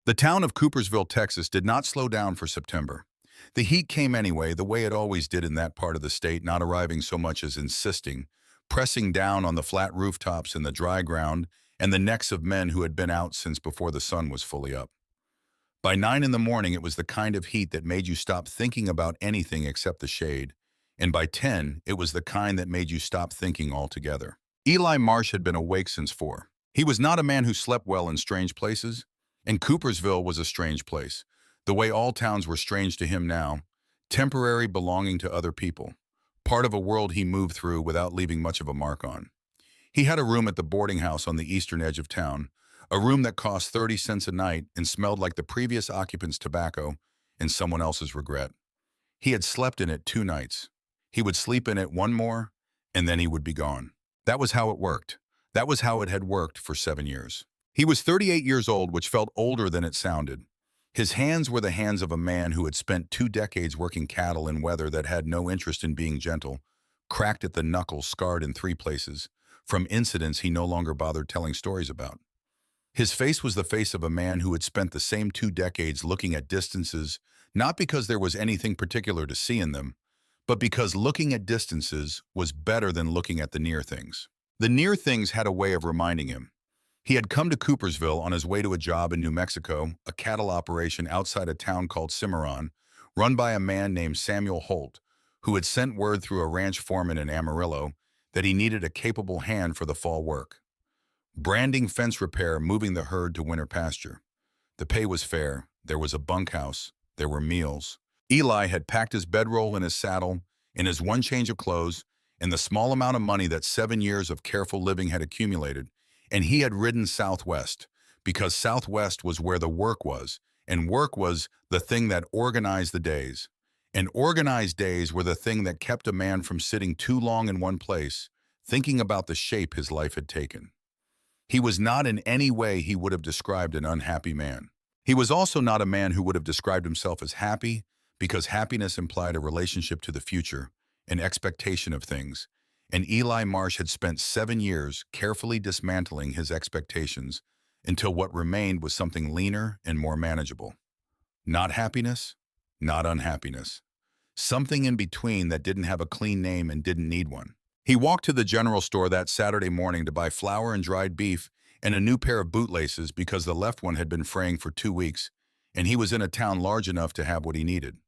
The town of Coopersville, Texas did not slow down for September. The heat came anyway, the way it always did in that part of the state, not arriving so much as insisting, pressing down on the flat rooftops and the dry ground and the necks of men who had been out since before the sun was fully up. By 9 in the morning, it was the kind of heat that made you stop thinking about anything except the shade, and by 10, it was the kind that made you stop thinking altogether. Eli Marsh had been awake since 4. He was not a man who slept well in strange places, and Coopersville was a strange place, the way all towns were strange to him now, temporary, belonging to other people, part of a world he moved through without leaving much of a mark on. He had a room at the boarding house on the eastern edge of town, a room that cost 30 cents a night and smelled like the previous occupant's tobacco and someone else's regret. He had slept in it 2 nights. He would sleep in it one more, and then he would be gone. That was how it worked. That was how it had worked for 7 years. He was 38 years old, which felt older than it sounded. His hands were the hands of a man who had spent 2 decades working cattle in weather that had no interest in being gentle, cracked at the knuckles, scarred in 3 places, from incidents he no longer bothered telling stories about. His face was the face of a man who had spent the same 2 decades looking at distances, not because there was anything particular to see in them, but because looking at distances was better than looking at the near things. The near things had a way of reminding him. He had come to Coopersville on his way to a job in New Mexico, a cattle operation outside a town called Simmeron, run by a man named Samuel Holt, who had sent word through a ranch foreman in Amarillo that he needed a capable hand for the fall work. Branding, fence repair, moving the herd to winter pasture. The pay was fair, there was a bunkhouse, there were meals. Eli had packed his bedroll in his saddle, in his 1 change of clothes, and the small amount of money that 7 years of careful living had accumulated, and he had ridden southwest, because southwest was where the work was, and work was the thing that organized the days. And organized days were the thing that kept a man from sitting too long in one place, thinking about the shape his life had taken. He was not in any way he would have described an unhappy man. He was also not a man who would have described himself as happy, because happiness implied a relationship to the future, an expectation of things, and Eli Marsh had spent 7 years carefully dismantling his expectations until what remained was something leaner and more manageable. Not happiness, not unhappiness. Something in between that didn't have a clean name and didn't need one. He walked to the general store that Saturday morning to buy flour and dried beef and a new pair of bootlaces because the left one had been fraying for 2 weeks, and he was in a town large enough to have what he needed.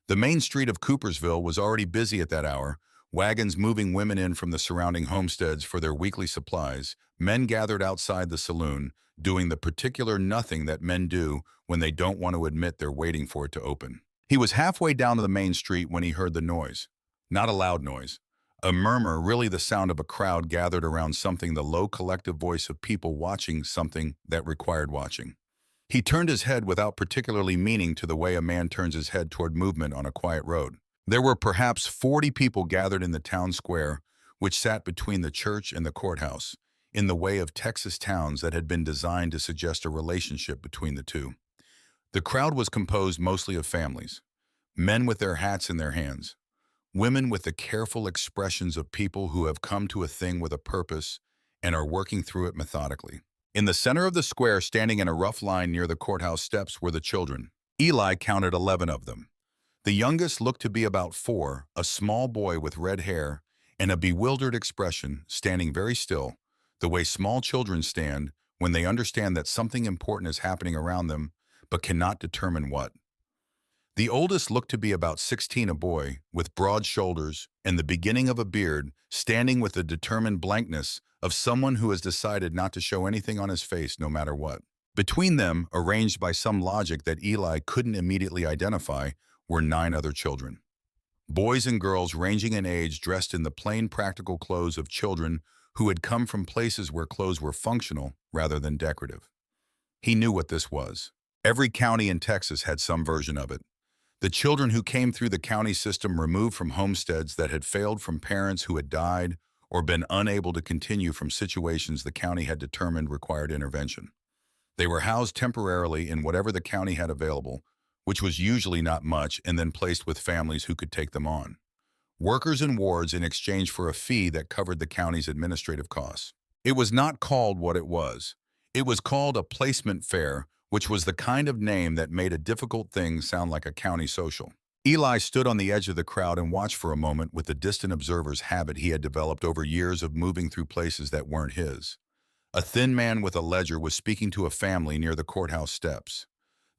The main street of Coopersville was already busy at that hour, wagons moving women in from the surrounding homesteads for their weekly supplies, men gathered outside the saloon, doing the particular nothing that men do when they don't want to admit they're waiting for it to open. He was halfway down to the main street when he heard the noise. Not a loud noise. A murmur, really the sound of a crowd gathered around something, the low collective voice of people watching something that required watching. He turned his head without particularly meaning to the way a man turns his head toward movement on a quiet road. There were perhaps 40 people gathered in the town square, which sat between the church and the courthouse, in the way of Texas towns that had been designed to suggest a relationship between the two. The crowd was composed mostly of families, men with their hats in their hands, women with the careful expressions of people who have come to a thing with a purpose and are working through it methodically. In the center of the square, standing in a rough line near the courthouse steps, were the children. Eli counted 11 of them. The youngest looked to be about 4, a small boy with red hair and a bewildered expression, standing very still, the way small children stand when they understand that something important is happening around them but cannot determine what. The oldest looked to be about 16, a boy with broad shoulders and the beginning of a beard, standing with the determined blankness of someone who has decided not to show anything on his face no matter what. Between them, arranged by some logic that Eli couldn't immediately identify, were 9 other children. Boys and girls ranging in age, dressed in the plain practical clothes of children who had come from places where clothes were functional rather than decorative. He knew what this was. Every county in Texas had some version of it. The children who came through the county system removed from homesteads that had failed, from parents who had died or been unable to continue from situations the county had determined required intervention. They were housed temporarily in whatever the county had available, which was usually not much, and then placed with families who could take them on. Workers in wards in exchange for a fee that covered the county's administrative costs. It was not called what it was. It was called a placement fair, which was the kind of name that made a difficult thing sound like a county social. Eli stood on the edge of the crowd and watched for a moment with the distant observer's habit he had developed over years of moving through places that weren't his. A thin man with a ledger was speaking to a family near the courthouse steps.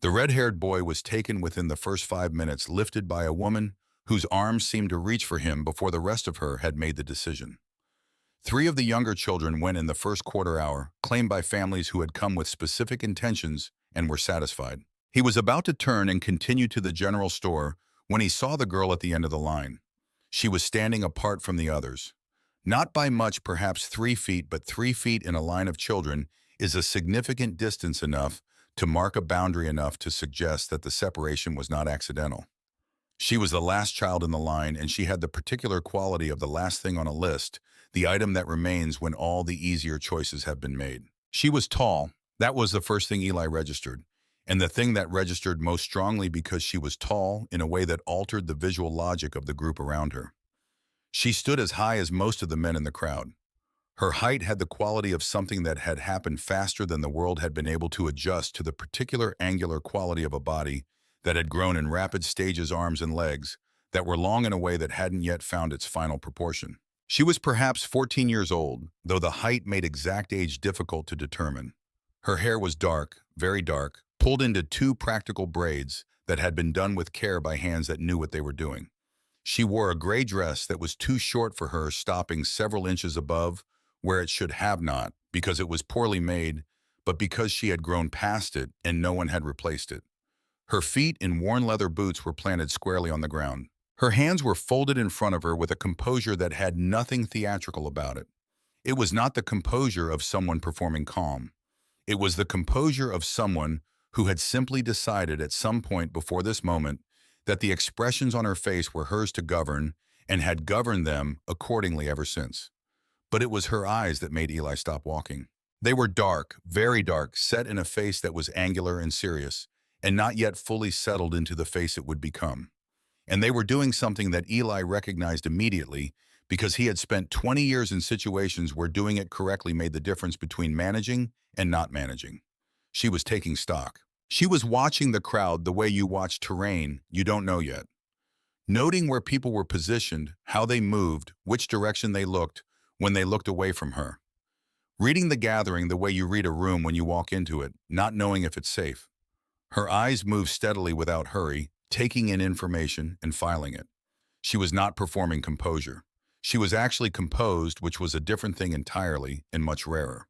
The red-haired boy was taken within the first 5 minutes, lifted by a woman whose arms seemed to reach for him before the rest of her had made the decision. 3 of the younger children went in the first quarter hour, claimed by families who had come with specific intentions and were satisfied. He was about to turn and continue to the general store when he saw the girl at the end of the line. She was standing apart from the others. Not by much, perhaps 3 feet, but 3 feet in a line of children is a significant distance enough to mark a boundary enough to suggest that the separation was not accidental. She was the last child in the line, and she had the particular quality of the last thing on a list, the item that remains when all the easier choices have been made. She was tall. That was the first thing Eli registered, and the thing that registered most strongly because she was tall in a way that altered the visual logic of the group around her. She stood as high as most of the men in the crowd. Her height had the quality of something that had happened faster than the world had been able to adjust to the particular angular quality of a body that had grown in rapid stages, arms and legs, that were long in a way that hadn't yet found its final proportion. She was perhaps 14 years old, though the height made exact age difficult to determine. Her hair was dark, very dark, pulled into 2 practical braids that had been done with care by hands that knew what they were doing. She wore a gray dress that was too short for her, stopping several inches above where it should have not, because it was poorly made, but because she had grown past it and no one had replaced it. Her feet in worn leather boots were planted squarely on the ground. Her hands were folded in front of her with a composure that had nothing theatrical about it. It was not the composure of someone performing calm. It was the composure of someone who had simply decided at some point before this moment that the expressions on her face were hers to govern and had governed them accordingly ever since. But it was her eyes that made Eli stop walking. They were dark, very dark, set in a face that was angular and serious, and not yet fully settled into the face it would become. And they were doing something that Eli recognized immediately because he had spent 20 years in situations where doing it correctly made the difference between managing and not managing. She was taking stock. She was watching the crowd the way you watch terrain you don't know yet. Noting where people were positioned, how they moved, which direction they looked when they looked away from her. Reading the gathering the way you read a room when you walk into it, not knowing if it's safe. Her eyes moved steadily without hurry, taking in information and filing it. She was not performing composure. She was actually composed, which was a different thing entirely and much rarer.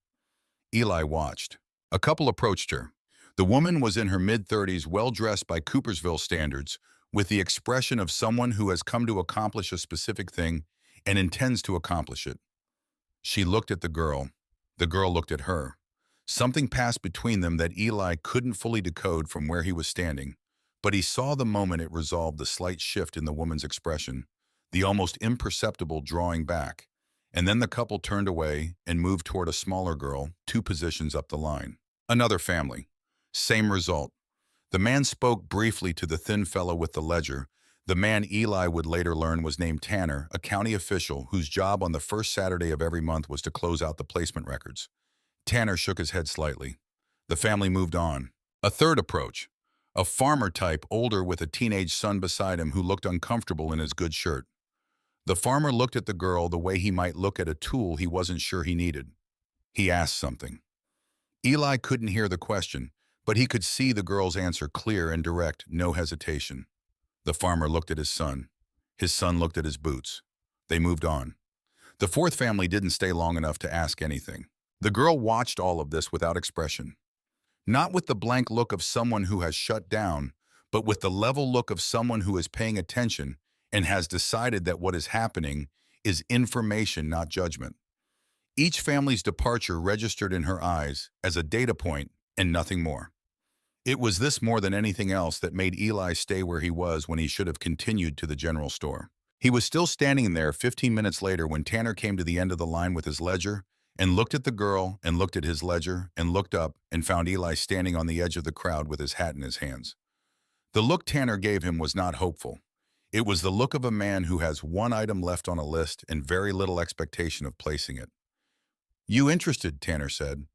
Eli watched. A couple approached her. The woman was in her mid-30s, well-dressed by Cooperville standards, with the expression of someone who has come to accomplish a specific thing and intends to accomplish it. She looked at the girl. The girl looked at her. Something passed between them that Eli couldn't fully decode from where he was standing, but he saw the moment it resolved the slight shift in the woman's expression, the almost imperceptible drawing back, and then the couple turned away and moved toward a smaller girl, 2 positions up the line. Another family. Same result. The man spoke briefly to the thin fellow with the ledger. The man Eli would later learn was named Tanner, a county official whose job on the first Saturday of every month was to close out the placement records. Tanner shook his head slightly. The family moved on. A third approach. A farmer type, older with a teenage son beside him who looked uncomfortable in his good shirt. The farmer looked at the girl the way he might look at a tool he wasn't sure he needed. He asked something. Eli couldn't hear the question, but he could see the girl's answer clear and direct, no hesitation. The farmer looked at his son. His son looked at his boots. They moved on. The fourth family didn't stay long enough to ask anything. The girl watched all of this without expression. Not with the blank look of someone who has shut down, but with the level look of someone who is paying attention and has decided that what is happening is information, not judgment. Each family's departure registered in her eyes as a data point and nothing more. It was this more than anything else that made Eli stay where he was when he should have continued to the general store. He was still standing there 15 minutes later when Tanner came to the end of the line with his ledger and looked at the girl and looked at his ledger and looked up and found Eli standing on the edge of the crowd with his hat in his hands. The look Tanner gave him was not hopeful. It was the look of a man who has one item left on a list and very little expectation of placing it. "You interested?" Tanner said.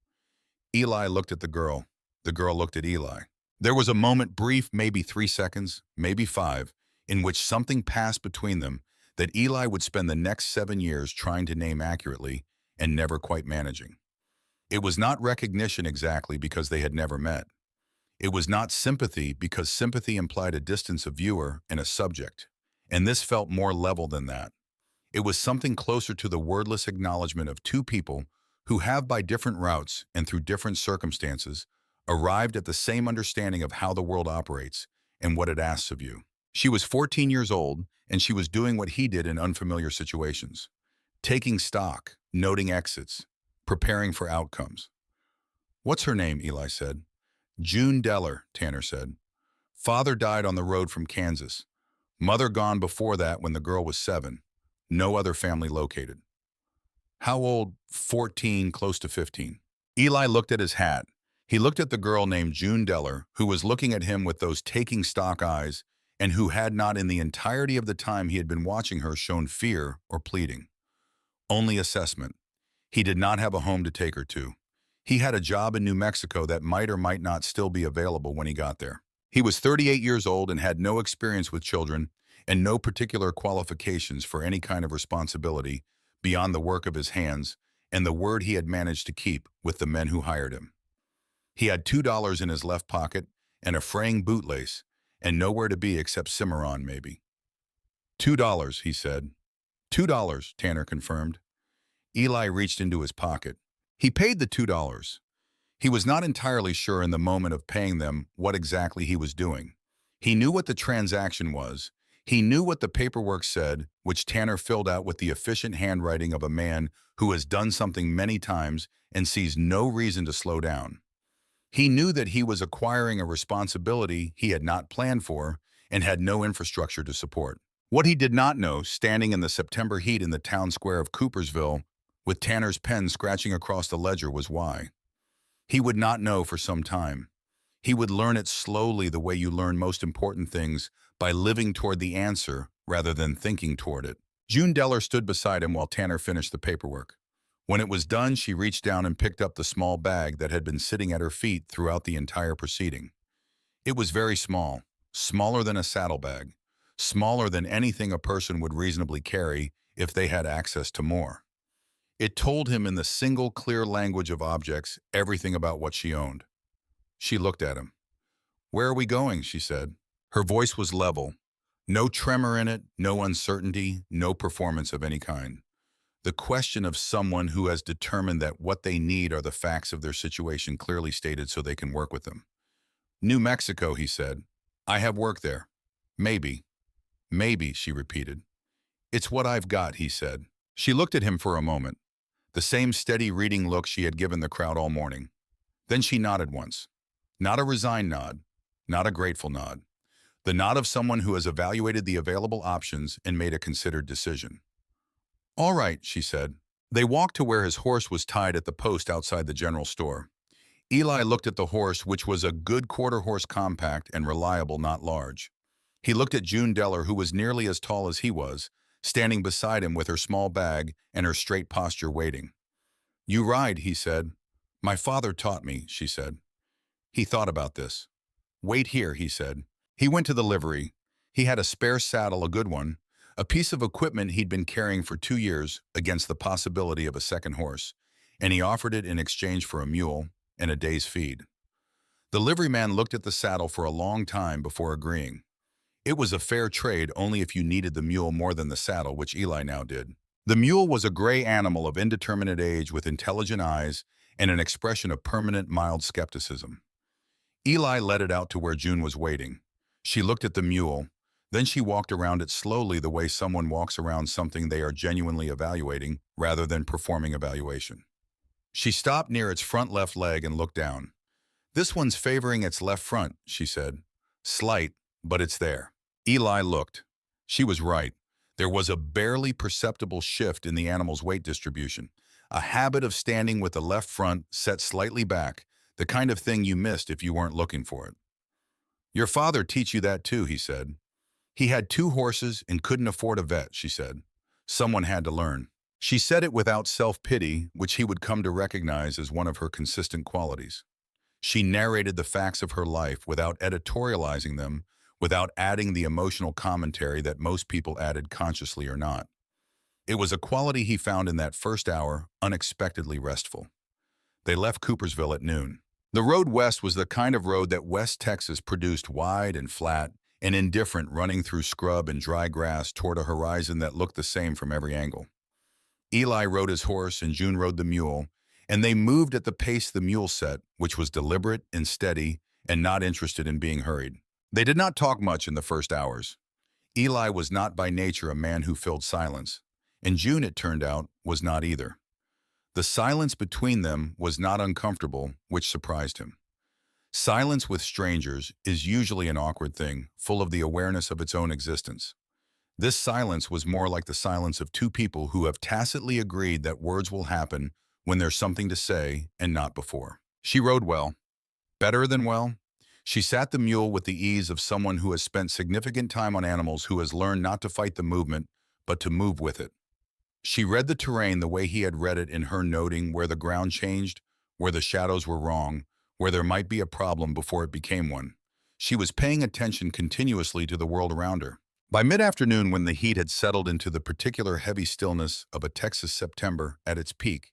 Eli looked at the girl. The girl looked at Eli. There was a moment, brief, maybe 3 seconds, maybe 5, in which something passed between them that Eli would spend the next 7 years trying to name accurately and never quite managing. It was not recognition exactly because they had never met. It was not sympathy because sympathy implied a distance of viewer and a subject, and this felt more level than that. It was something closer to the wordless acknowledgement of two people who have, by different routes and through different circumstances, arrived at the same understanding of how the world operates and what it asks of you. She was 14 years old, and she was doing what he did in unfamiliar situations, taking stock, noting exits, preparing for outcomes. "What's her name?" Eli said. "June Deller," Tanner said. "Father died on the road from Kansas. Mother gone before that when the girl was 7. No other family located." "How old?" 14, close to 15. Eli looked at his hat. He looked at the girl named June Deller, who was looking at him with those taking stock eyes, and who had not in the entirety of the time he had been watching her shown fear or pleading. Only assessment. He did not have a home to take her to. He had a job in New Mexico that might or might not still be available when he got there. He was 38 years old and had no experience with children and no particular qualifications for any kind of responsibility beyond the work of his hands and the word he had managed to keep with the men who hired him. He had $2 in his left pocket and a fraying bootlace, and nowhere to be except Simmeron, maybe. $2, he said. $2, Tanner confirmed. Eli reached into his pocket. He paid the $2. He was not entirely sure in the moment of paying them what exactly he was doing. He knew what the transaction was. He knew what the paperwork said, which Tanner filled out with the efficient handwriting of a man who has done something many times and sees no reason to slow down. He knew that he was acquiring a responsibility he had not planned for and had no infrastructure to support. What he did not know, standing in the September heat in the town square of Cooperville, with Tanner's pen scratching across the ledger, was why. He would not know for some time. He would learn it slowly, the way you learn most important things, by living toward the answer rather than thinking toward it. June Deller stood beside him while Tanner finished the paperwork. When it was done, she reached down and picked up the small bag that had been sitting at her feet throughout the entire proceeding. It was very small, smaller than a saddlebag, smaller than anything a person would reasonably carry if they had access to more. It told him in the single clear language of objects everything about what she owned. She looked at him. "Where are we going?" she said. Her voice was level. No tremor in it, no uncertainty, no performance of any kind. The question of someone who has determined that what they need are the facts of their situation clearly stated so they can work with them. "New Mexico," he said. "I have work there." "Maybe." "Maybe," she repeated. "It's what I've got," he said. She looked at him for a moment, the same steady reading look she had given the crowd all morning. Then she nodded once. Not a resigned nod, not a grateful nod. The nod of someone who has evaluated the available options and made a considered decision. "All right," she said. They walked to where his horse was tied at the post outside the general store. Eli looked at the horse, which was a good quarter-horse compact and reliable, not large. He looked at June Deller, who was nearly as tall as he was, standing beside him with her small bag and her straight posture waiting. "You ride," he said. "My father taught me," she said. He thought about this. "Wait here," he said. He went to the livery. He had a spare saddle, a good one, a piece of equipment he'd been carrying for 2 years against the possibility of a second horse, and he offered it in exchange for a mule and a day's feed. The liveryman looked at the saddle for a long time before agreeing. It was a fair trade only if you needed the mule more than the saddle, which Eli now did. The mule was a gray animal of indeterminate age with intelligent eyes and an expression of permanent, mild skepticism. Eli led it out to where June was waiting. She looked at the mule, then she walked around it slowly, the way someone walks around something they are genuinely evaluating rather than performing evaluation. She stopped near its front left leg and looked down. "This one's favoring its left front," she said. "Slight, but it's there." Eli looked. She was right. There was a barely perceptible shift in the animal's weight distribution, a habit of standing with the left front set slightly back, the kind of thing you missed if you weren't looking for it. "Your father teach you that too," he said. "He had 2 horses and couldn't afford a vet," she said. "Someone had to learn." She said it without self-pity, which he would come to recognize as one of her consistent qualities. She narrated the facts of her life without editorializing them, without adding the emotional commentary that most people added consciously or not. It was a quality he found in that first hour unexpectedly restful. They left Coopersville at noon. The road west was the kind of road that West Texas produced, wide and flat and indifferent, running through scrub and dry grass toward a horizon that looked the same from every angle. Eli rode his horse and June rode the mule, and they moved at the pace the mule set, which was deliberate and steady and not interested in being hurried. They did not talk much in the first hours. Eli was not by nature a man who filled silence, and June, it turned out, was not either. The silence between them was not uncomfortable, which surprised him. Silence with strangers is usually an awkward thing, full of the awareness of its own existence. This silence was more like the silence of two people who have tacitly agreed that words will happen when there's something to say and not before. She rode well. Better than well. She sat the mule with the ease of someone who has spent significant time on animals, who has learned not to fight the movement, but to move with it. She read the terrain the way he had read it in her, noting where the ground changed, where the shadows were wrong, where there might be a problem before it became one. She was paying attention continuously to the world around her. By mid-afternoon, when the heat had settled into the particular heavy stillness of a Texas September at its peak,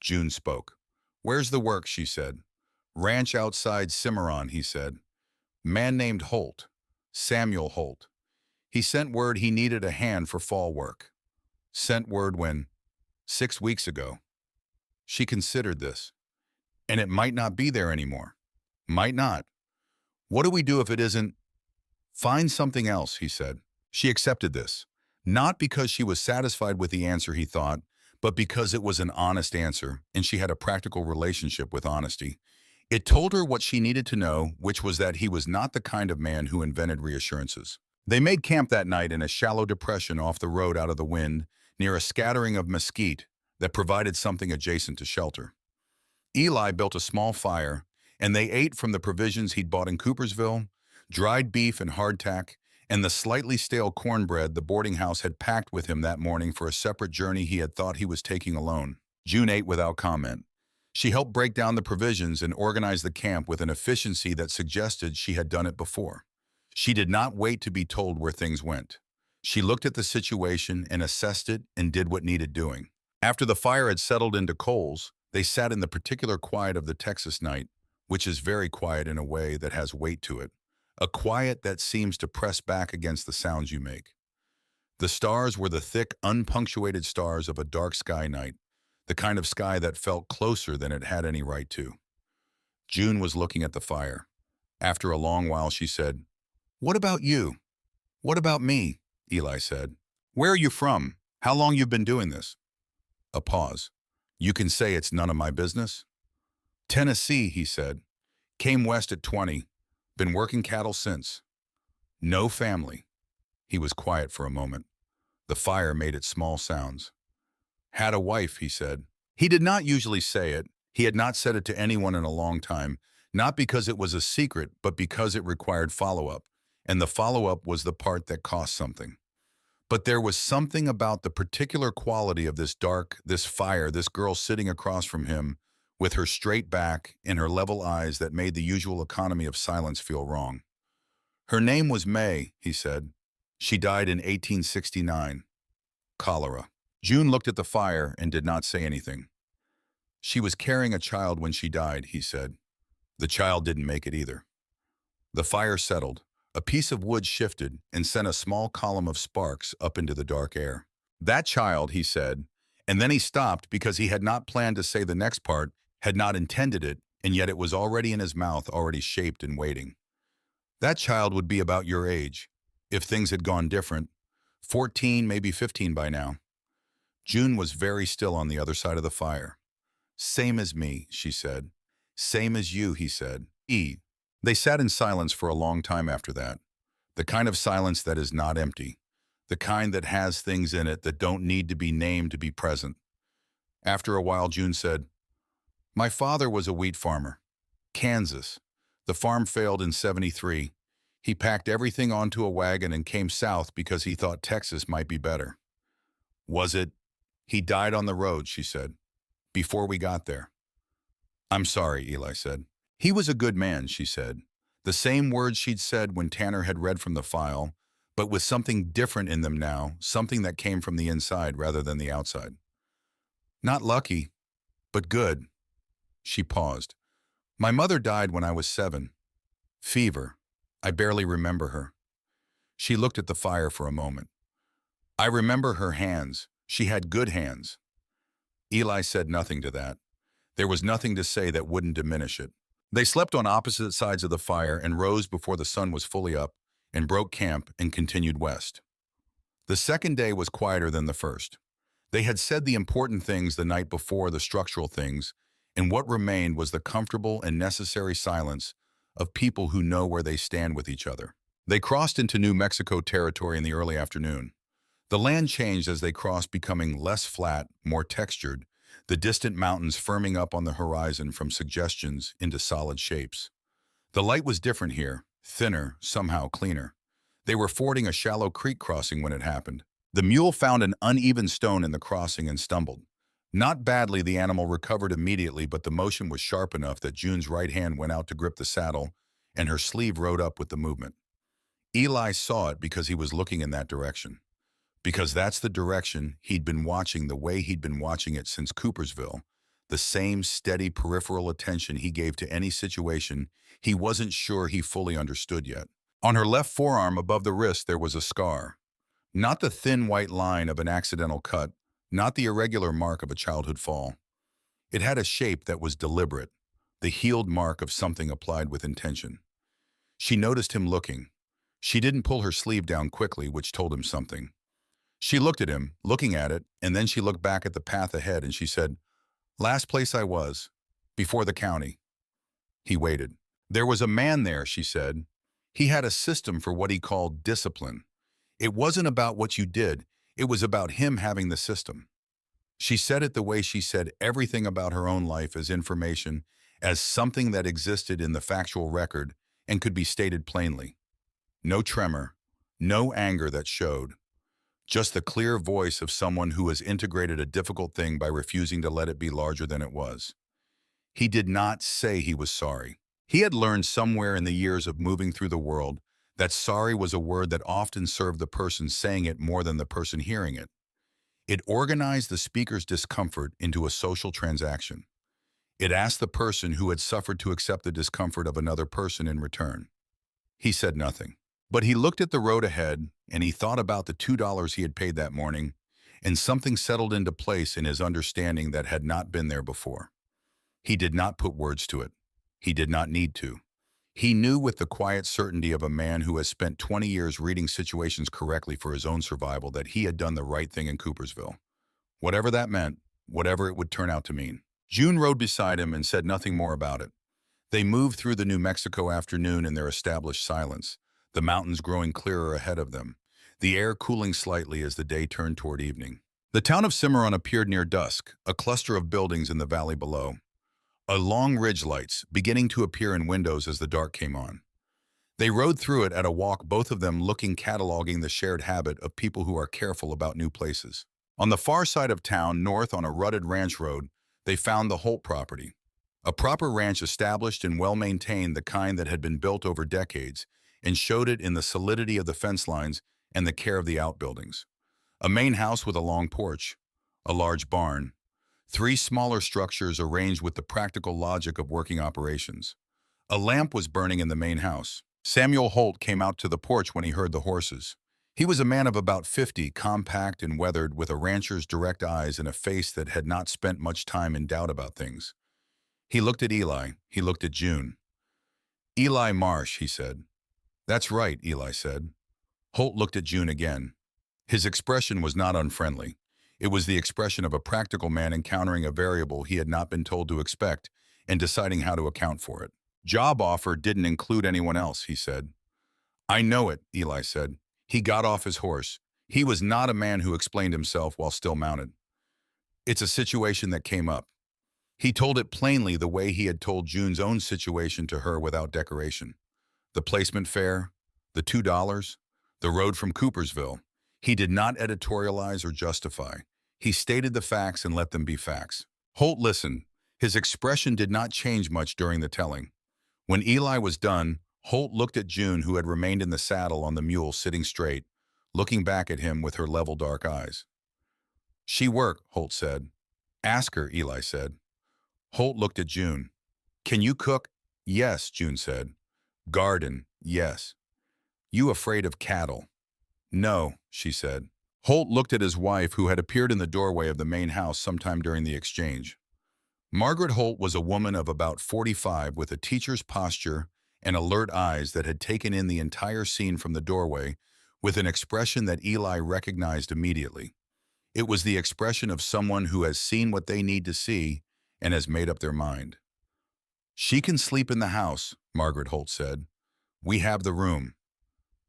June spoke. "Where's the work?" she said. "Ranch outside Simmeron," he said. "Man named Holt. Samuel Holt. He sent word he needed a hand for fall work." "Sent word when?" "6 weeks ago." She considered this. "And it might not be there anymore." "Might not. What do we do if it isn't?" "Find something else," he said. She accepted this, not because she was satisfied with the answer, he thought, but because it was an honest answer, and she had a practical relationship with honesty. It told her what she needed to know, which was that he was not the kind of man who invented reassurances. They made camp that night in a shallow depression off the road out of the wind, near a scattering of mesquite that provided something adjacent to shelter. Eli built a small fire, and they ate from the provisions he'd bought in Coopersville, dried beef and hardtack, and the slightly stale cornbread the boarding house had packed with him that morning for a separate journey he had thought he was taking alone. June ate without comment. She helped break down the provisions and organize the camp with an efficiency that suggested she had done it before. She did not wait to be told where things went. She looked at the situation and assessed it and did what needed doing. After the fire had settled into coals, they sat in the particular quiet of the Texas night, which is very quiet in a way that has weight to it, a quiet that seems to press back against the sounds you make. The stars were the thick, unpunctuated stars of a dark sky night, the kind of sky that felt closer than it had any right to. June was looking at the fire. After a long while, she said, "What about you?" "What about me?" Eli said. "Where are you from? How long you've been doing this?" A pause. "You can say it's none of my business." "Tennessee," he said. "Came west at 20. Been working cattle since." "No family." He was quiet for a moment. The fire made its small sounds. "Had a wife," he said. He did not usually say it. He had not said it to anyone in a long time, not because it was a secret, but because it required follow-up, and the follow-up was the part that cost something. But there was something about the particular quality of this dark, this fire, this girl sitting across from him, with her straight back and her level eyes, that made the usual economy of silence feel wrong. "Her name was May," he said. "She died in 1869. Cholera." June looked at the fire and did not say anything. "She was carrying a child when she died," he said. "The child didn't make it either." The fire settled. A piece of wood shifted and sent a small column of sparks up into the dark air. "That child," he said, and then he stopped because he had not planned to say the next part, had not intended it, and yet it was already in his mouth, already shaped and waiting. "That child would be about your age, if things had gone different. 14, maybe 15 by now." June was very still on the other side of the fire. "Same as me," she said. "Same as you," he said. They sat in silence for a long time after that. The kind of silence that is not empty. The kind that has things in it that don't need to be named to be present. After a while, June said, "My father was a wheat farmer. Kansas. The farm failed in 73. He packed everything onto a wagon and came south because he thought Texas might be better." "Was it?" "He died on the road," she said, "before we got there." "I'm sorry," Eli said. He was a good man, she said. The same words she'd said when Tanner had read from the file, but with something different in them now, something that came from the inside rather than the outside. Not lucky, but good. She paused. My mother died when I was 7. Fever. I barely remember her. She looked at the fire for a moment. I remember her hands. She had good hands. Eli said nothing to that. There was nothing to say that wouldn't diminish it. They slept on opposite sides of the fire and rose before the sun was fully up and broke camp and continued west. The second day was quieter than the first. They had said the important things the night before, the structural things, and what remained was the comfortable and necessary silence of people who know where they stand with each other. They crossed into New Mexico territory in the early afternoon. The land changed as they crossed, becoming less flat, more textured, the distant mountains firming up on the horizon from suggestions into solid shapes. The light was different here, thinner, somehow cleaner. They were fording a shallow creek crossing when it happened. The mule found an uneven stone in the crossing and stumbled. Not badly, the animal recovered immediately, but the motion was sharp enough that June's right hand went out to grip the saddle, and her sleeve rode up with the movement. Eli saw it because he was looking in that direction. Because that's the direction he'd been watching, the way he'd been watching it since Coopersville, the same steady peripheral attention he gave to any situation he wasn't sure he fully understood yet. On her left forearm above the wrist there was a scar. Not the thin white line of an accidental cut, not the irregular mark of a childhood fall. It had a shape that was deliberate, the healed mark of something applied with intention. She noticed him looking. She didn't pull her sleeve down quickly, which told him something. She looked at him, looking at it, and then she looked back at the path ahead and she said, "Last place I was, before the county." He waited. "There was a man there," she said. "He had a system for what he called discipline. It wasn't about what you did, it was about him having the system." She said it the way she said everything about her own life, as information, as something that existed in the factual record and could be stated plainly. No tremor, no anger that showed. Just the clear voice of someone who has integrated a difficult thing by refusing to let it be larger than it was. He did not say he was sorry. He had learned somewhere in the years of moving through the world that sorry was a word that often served the person saying it more than the person hearing it. It organized the speaker's discomfort into a social transaction. It asked the person who had suffered to accept the discomfort of another person in return. He said nothing. But he looked at the road ahead, and he thought about the $2 he had paid that morning, and something settled into place in his understanding that had not been there before. He did not put words to it. He did not need to. He knew with the quiet certainty of a man who has spent 20 years reading situations correctly for his own survival that he had done the right thing in Coopersville. Whatever that meant, whatever it would turn out to mean. June rode beside him and said nothing more about it. They moved through the New Mexico afternoon in their established silence, the mountains growing clearer ahead of them, the air cooling slightly as the day turned toward evening. The town of Simmeron appeared near dusk, a cluster of buildings in the valley below. Long ridge lights, beginning to appear in windows as the dark came on. They rode through it at a walk, both of them looking, cataloging the shared habit of people who are careful about new places. On the far side of town, north on a rutted ranch road, they found the Holt property. A proper ranch, established and well-maintained, the kind that had been built over decades, and showed it in the solidity of the fence lines and the care of the outbuildings. A main house with a long porch, a large barn, 3 smaller structures arranged with the practical logic of working operations. A lamp was burning in the main house. Samuel Holt came out to the porch when he heard the horses. He was a man of about 50, compact and weathered, with a rancher's direct eyes and a face that had not spent much time in doubt about things. He looked at Eli. He looked at June. "Eli Marsh," he said. "That's right," Eli said. Holt looked at June again. His expression was not unfriendly. It was the expression of a practical man encountering a variable he had not been told to expect and deciding how to account for it. "Job offer didn't include anyone else," he said. "I know it," Eli said. He got off his horse. He was not a man who explained himself while still mounted. "It's a situation that came up." He told it plainly, the way he had told June's own situation to her without decoration. The placement fare, the $2, the road from Coopersville. He did not editorialize or justify. He stated the facts and let them be facts. Holt listened. His expression did not change much during the telling. When Eli was done, Holt looked at June, who had remained in the saddle on the mule sitting straight, looking back at him with her level dark eyes. "She work," Holt said. "Ask her," Eli said. Holt looked at June. "Can you cook?" "Yes," June said. "Garden?" "Yes." "You afraid of cattle?" "No," she said. Holt looked at his wife, who had appeared in the doorway of the main house sometime during the exchange. Margaret Holt was a woman of about 45 with a teacher's posture and alert eyes that had taken in the entire scene from the doorway with an expression that Eli recognized immediately. It was the expression of someone who has seen what they need to see and has made up their mind. "She can sleep in the house," Margaret Holt said. "We have the room."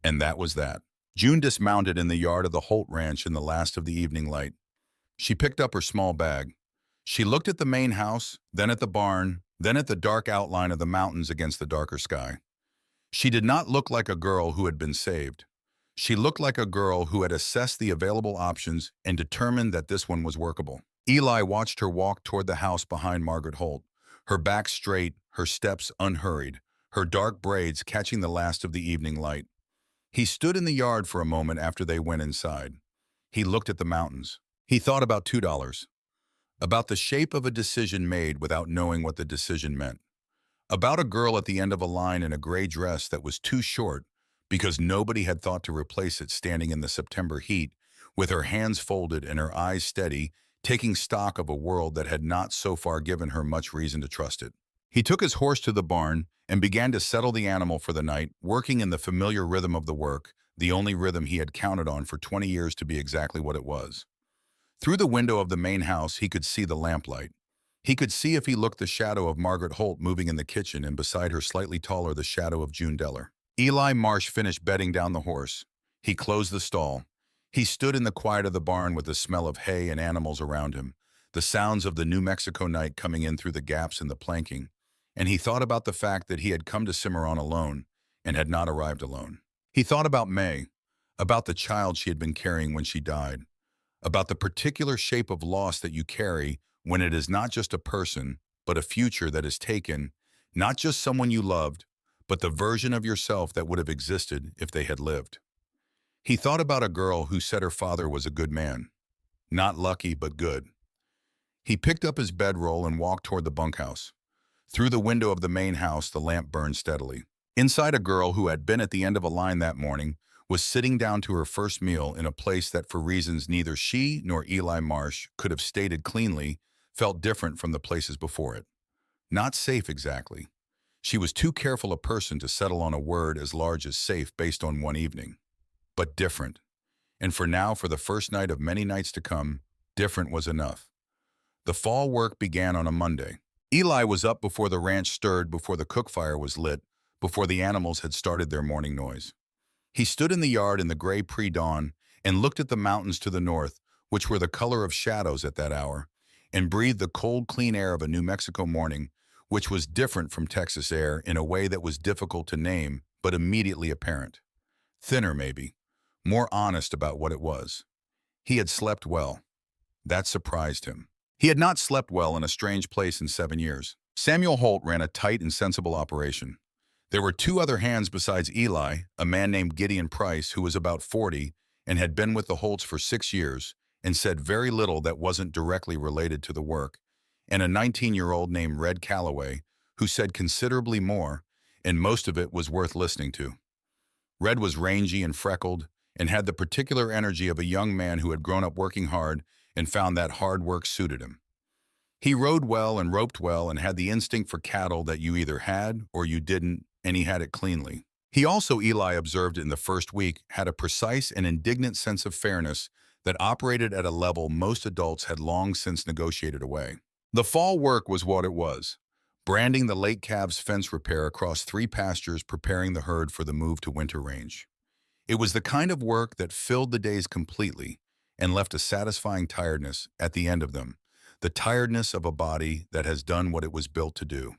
And that was that. June dismounted in the yard of the Holt ranch in the last of the evening light. She picked up her small bag. She looked at the main house, then at the barn, then at the dark outline of the mountains against the darker sky. She did not look like a girl who had been saved. She looked like a girl who had assessed the available options and determined that this one was workable. Eli watched her walk toward the house behind Margaret Holt, her back straight, her steps unhurried, her dark braids catching the last of the evening light. He stood in the yard for a moment after they went inside. He looked at the mountains. He thought about $2, about the shape of a decision made without knowing what the decision meant, about a girl at the end of a line in a gray dress that was too short because nobody had thought to replace it, standing in the September heat, with her hands folded and her eyes steady, taking stock of a world that had not so far given her much reason to trust it. He took his horse to the barn and began to settle the animal for the night, working in the familiar rhythm of the work, the only rhythm he had counted on for 20 years to be exactly what it was. Through the window of the main house, he could see the lamplight. He could see, if he looked, the shadow of Margaret Holt moving in the kitchen, and beside her, slightly taller, the shadow of June Deller. Eli Marsh finished bedding down the horse. He closed the stall. He stood in the quiet of the barn with the smell of hay and animals around him, the sounds of the New Mexico night coming in through the gaps in the planking, and he thought about the fact that he had come to Simmeron alone and had not arrived alone. He thought about May, about the child she had been carrying when she died, about the particular shape of loss that you carry when it is not just a person, but a future that is taken, not just someone you loved, but the version of yourself that would have existed if they had lived. He thought about a girl who said her father was a good man. Not lucky, but good. He picked up his bedroll and walked toward the bunkhouse. Through the window of the main house, the lamp burned steadily. Inside, a girl who had been at the end of a line that morning was sitting down to her first meal in a place that, for reasons neither she nor Eli Marsh could have stated cleanly, felt different from the places before it. Not safe exactly. She was too careful a person to settle on a word as large as safe based on one evening. But different. And for now, for the first night of many nights to come, different was enough. The fall work began on a Monday. Eli was up before the ranch stirred, before the cook fire was lit, before the animals had started their morning noise. He stood in the yard in the gray pre-dawn and looked at the mountains to the north, which were the color of shadows at that hour, and breathed the cold, clean air of a New Mexico morning, which was different from Texas air in a way that was difficult to name, but immediately apparent. Thinner, maybe. More honest about what it was. He had slept well. That surprised him. He had not slept well in a strange place in 7 years. Samuel Holt ran a tight and sensible operation. There were 2 other hands besides Eli, a man named Gideon Price, who was about 40 and had been with the Holts for 6 years and said very little that wasn't directly related to the work, and a 19-year-old named Red Calloway, who said considerably more, and most of it was worth listening to. Red was rangy and freckled and had the particular energy of a young man who had grown up working hard and found that hard work suited him. He rode well and roped well and had the instinct for cattle that you either had or you didn't, and he had it cleanly. He also, Eli observed in the first week, had a precise and indignant sense of fairness that operated at a level most adults had long since negotiated away. The fall work was what it was: branding the late calves' fence repair across 3 pastures, preparing the herd for the move to winter range. It was the kind of work that filled the days completely and left a satisfying tiredness at the end of them, the tiredness of a body that has done what it was built to do.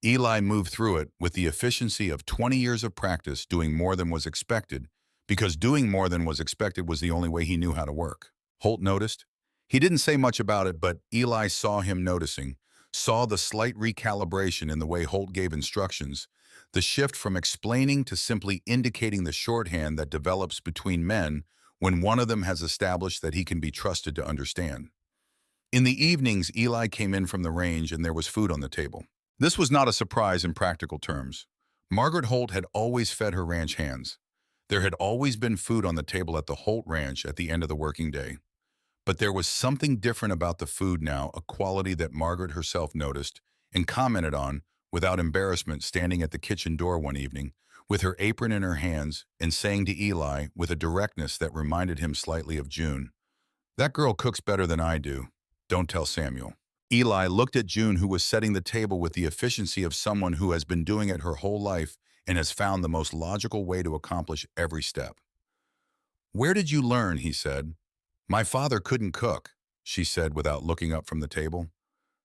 Eli moved through it with the efficiency of 20 years of practice, doing more than was expected, because doing more than was expected was the only way he knew how to work. Holt noticed. He didn't say much about it, but Eli saw him noticing, saw the slight recalibration in the way Holt gave instructions, the shift from explaining to simply indicating the shorthand that develops between men when one of them has established that he can be trusted to understand. In the evenings, Eli came in from the range and there was food on the table. This was not a surprise in practical terms. Margaret Holt had always fed her ranch hands. There had always been food on the table at the Holt Ranch at the end of the working day. But there was something different about the food now, a quality that Margaret herself noticed and commented on without embarrassment, standing at the kitchen door one evening with her apron in her hands and saying to Eli with a directness that reminded him slightly of June, "That girl cooks better than I do. Don't tell Samuel." Eli looked at June, who was setting the table with the efficiency of someone who has been doing it her whole life and has found the most logical way to accomplish every step. "Where did you learn?" he said. "My father couldn't cook," she said without looking up from the table.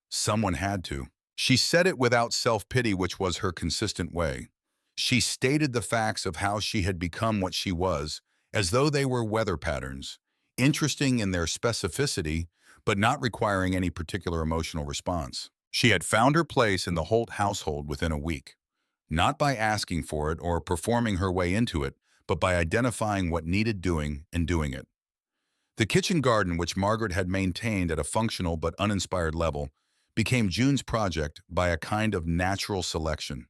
"Someone had to." She said it without self-pity, which was her consistent way. She stated the facts of how she had become what she was, as though they were weather patterns, interesting in their specificity, but not requiring any particular emotional response. She had found her place in the Holt household within a week, not by asking for it or performing her way into it, but by identifying what needed doing and doing it. The kitchen garden, which Margaret had maintained at a functional but uninspired level, became June's project by a kind of natural selection,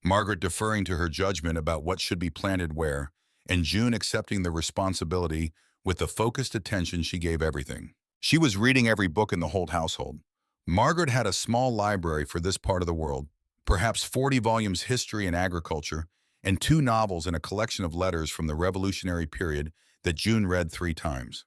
Margaret deferring to her judgment about what should be planted where, and June accepting the responsibility with the focused attention she gave everything. She was reading every book in the Holt household. Margaret had a small library for this part of the world, perhaps 40 volumes history and agriculture, and 2 novels and a collection of letters from the Revolutionary period that June read 3 times.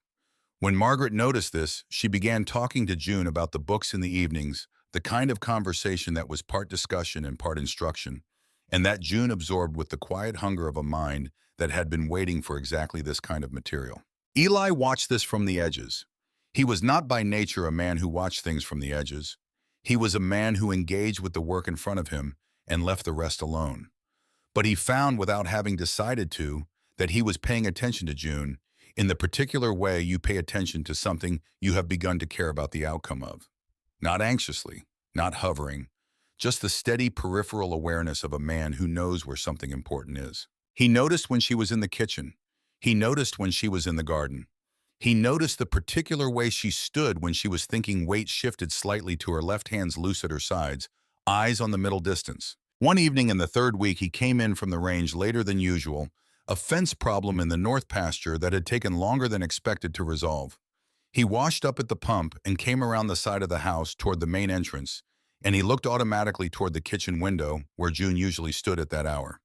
When Margaret noticed this, she began talking to June about the books in the evenings, the kind of conversation that was part discussion and part instruction, and that June absorbed with the quiet hunger of a mind that had been waiting for exactly this kind of material. Eli watched this from the edges. He was not by nature a man who watched things from the edges. He was a man who engaged with the work in front of him and left the rest alone. But he found, without having decided to, that he was paying attention to June in the particular way you pay attention to something you have begun to care about the outcome of. Not anxiously, not hovering, just the steady peripheral awareness of a man who knows where something important is. He noticed when she was in the kitchen. He noticed when she was in the garden. He noticed the particular way she stood when she was thinking, weight shifted slightly to her left, hands loose at her sides, eyes on the middle distance. One evening in the 3rd week, he came in from the range later than usual, a fence problem in the north pasture that had taken longer than expected to resolve. He washed up at the pump and came around the side of the house toward the main entrance, and he looked automatically toward the kitchen window where June usually stood at that hour.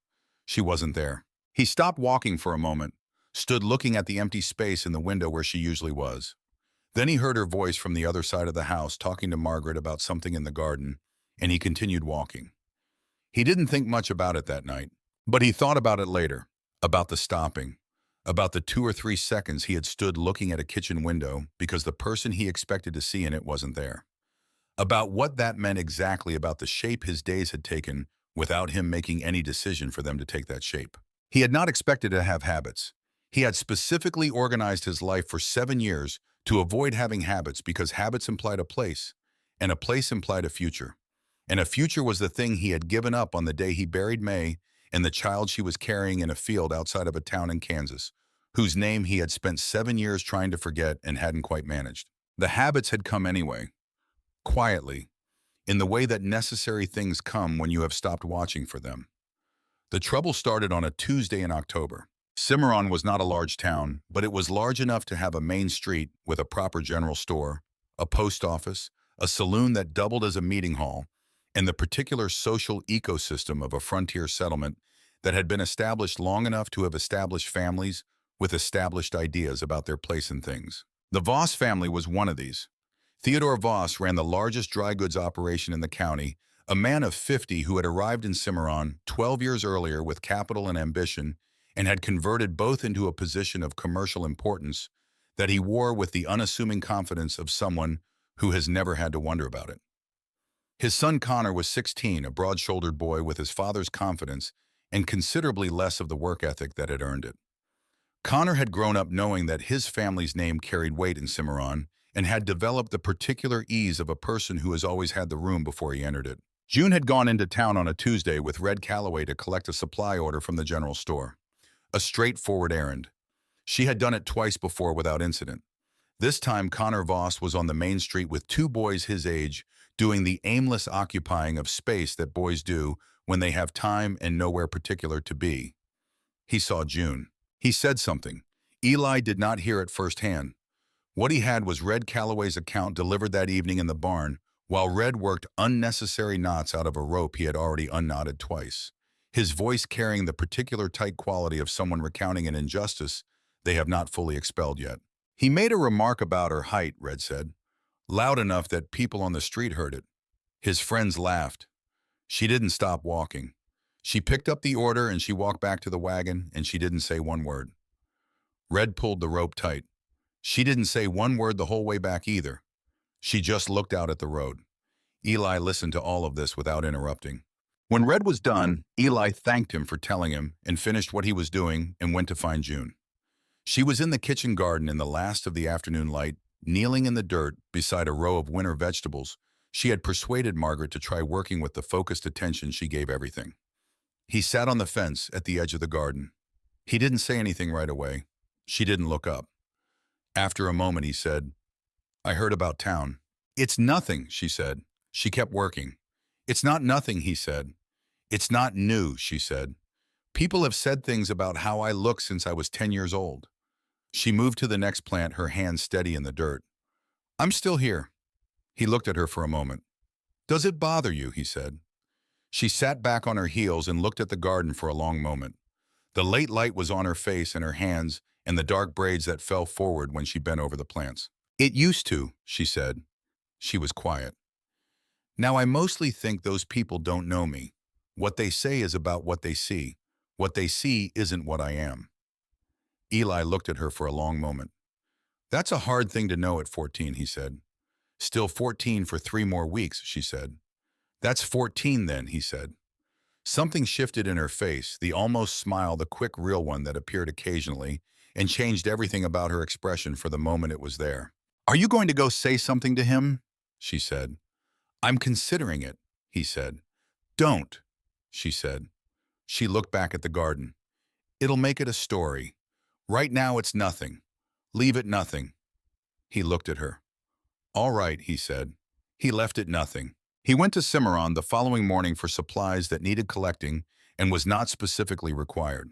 She wasn't there. He stopped walking for a moment, stood looking at the empty space in the window where she usually was. Then he heard her voice from the other side of the house talking to Margaret about something in the garden, and he continued walking. He didn't think much about it that night, but he thought about it later. About the stopping, about the 2 or 3 seconds he had stood looking at a kitchen window because the person he expected to see in it wasn't there. About what that meant exactly, about the shape his days had taken without him making any decision for them to take that shape. He had not expected to have habits. He had specifically organized his life for 7 years to avoid having habits because habits implied a place, and a place implied a future. And a future was the thing he had given up on the day he buried May and the child she was carrying in a field outside of a town in Kansas, whose name he had spent 7 years trying to forget and hadn't quite managed. The habits had come anyway, quietly, in the way that necessary things come when you have stopped watching for them. The trouble started on a Tuesday in October. Simmeron was not a large town, but it was large enough to have a main street with a proper general store, a post office, a saloon that doubled as a meeting hall, and the particular social ecosystem of a frontier settlement that had been established long enough to have established families with established ideas about their place in things. The Voss family was one of these. Theodore Voss ran the largest dry goods operation in the county, a man of 50 who had arrived in Simmeron 12 years earlier with capital and ambition and had converted both into a position of commercial importance that he wore with the unassuming confidence of someone who has never had to wonder about it. His son Connor was 16, a broad-shouldered boy with his father's confidence and considerably less of the work ethic that had earned it. Connor had grown up knowing that his family's name carried weight in Simmeron and had developed the particular ease of a person who has always had the room before he entered it. June had gone into town on a Tuesday with Red Calloway to collect a supply order from the general store. A straightforward errand. She had done it twice before without incident. This time, Connor Voss was on the main street with two boys his age, doing the aimless occupying of space that boys do when they have time and nowhere particular to be. He saw June. He said something. Eli did not hear it firsthand. What he had was Red Calloway's account delivered that evening in the barn, while Red worked unnecessary knots out of a rope he had already unknotted twice, his voice carrying the particular tight quality of someone recounting an injustice they have not fully expelled yet. He made a remark about her height, Red said, loud enough that people on the street heard it. His friends laughed. She didn't stop walking. She picked up the order and she walked back to the wagon, and she didn't say one word. Red pulled the rope tight. She didn't say one word the whole way back either. She just looked out at the road. Eli listened to all of this without interrupting. When Red was done, Eli thanked him for telling him and finished what he was doing and went to find June. She was in the kitchen garden in the last of the afternoon light, kneeling in the dirt beside a row of winter vegetables. She had persuaded Margaret to try working with the focused attention she gave everything. He sat on the fence at the edge of the garden. He didn't say anything right away. She didn't look up. After a moment, he said, "I heard about town." "It's nothing," she said. She kept working. "It's not nothing," he said. "It's not new," she said. "People have said things about how I look since I was 10 years old." She moved to the next plant, her hands steady in the dirt. "I'm still here." He looked at her for a moment. "Does it bother you?" he said. She sat back on her heels and looked at the garden for a long moment. The late light was on her face and her hands and the dark braids that fell forward when she bent over the plants. "It used to," she said. She was quiet. "Now I mostly think those people don't know me. What they say is about what they see. What they see isn't what I am." Eli looked at her for a long moment. "That's a hard thing to know at 14, he said. "Still 14 for 3 more weeks, she said. "That's 14 then," he said. Something shifted in her face, the almost smile, the quick real one that appeared occasionally, and changed everything about her expression for the moment it was there. "Are you going to go say something to him?" she said. "I'm considering it," he said. "Don't," she said. She looked back at the garden. "It'll make it a story. Right now it's nothing. Leave it nothing." He looked at her. "All right," he said. He left it nothing. He went to Simmeron the following morning for supplies that needed collecting and was not specifically required.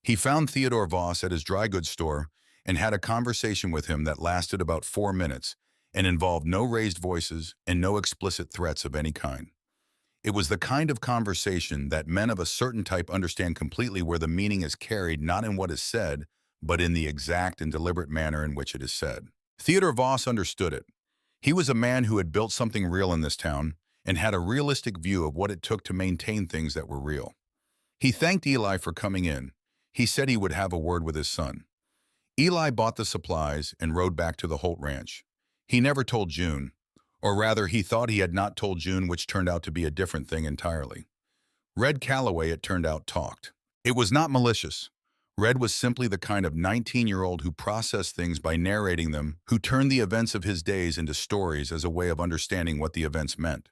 He found Theodore Voss at his dry goods store and had a conversation with him that lasted about 4 minutes and involved no raised voices and no explicit threats of any kind. It was the kind of conversation that men of a certain type understand completely, where the meaning is carried not in what is said, but in the exact and deliberate manner in which it is said. Theodore Voss understood it. He was a man who had built something real in this town and had a realistic view of what it took to maintain things that were real. He thanked Eli for coming in. He said he would have a word with his son. Eli bought the supplies and rode back to the Holt ranch. He never told June, or rather he thought he had not told June, which turned out to be a different thing entirely. Red Calloway, it turned out, talked. It was not malicious. Red was simply the kind of 19-year-old who processed things by narrating them, who turned the events of his days into stories as a way of understanding what the events meant.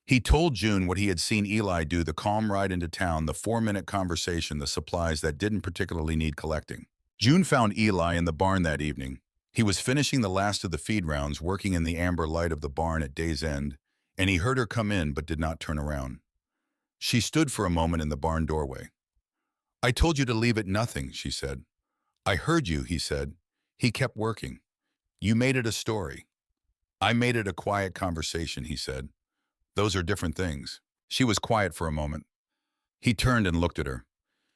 He told June what he had seen Eli do, the calm ride into town, the 4-minute conversation, the supplies that didn't particularly need collecting. June found Eli in the barn that evening. He was finishing the last of the feed rounds, working in the amber light of the barn at day's end, and he heard her come in but did not turn around. She stood for a moment in the barn doorway. "I told you to leave it nothing," she said. "I heard you," he said. He kept working. "You made it a story." "I made it a quiet conversation," he said. "Those are different things." She was quiet for a moment. He turned and looked at her.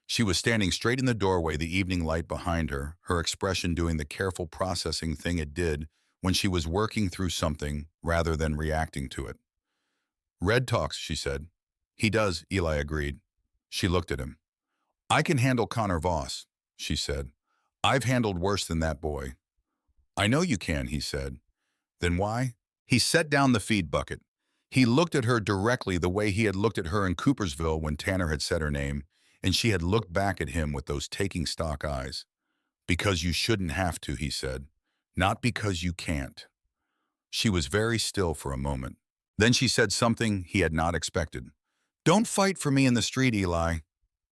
She was standing straight in the doorway, the evening light behind her, her expression doing the careful processing thing it did when she was working through something rather than reacting to it. "Red talks," she said. "He does," Eli agreed. She looked at him. "I can handle Connor Voss," she said. "I've handled worse than that boy." "I know you can," he said. "Then why?" He set down the feed bucket. He looked at her directly, the way he had looked at her in Coopersville when Tanner had said her name, and she had looked back at him with those taking stock eyes. "Because you shouldn't have to," he said. "Not because you can't." She was very still for a moment. Then she said something he had not expected. "Don't fight for me in the street, Eli."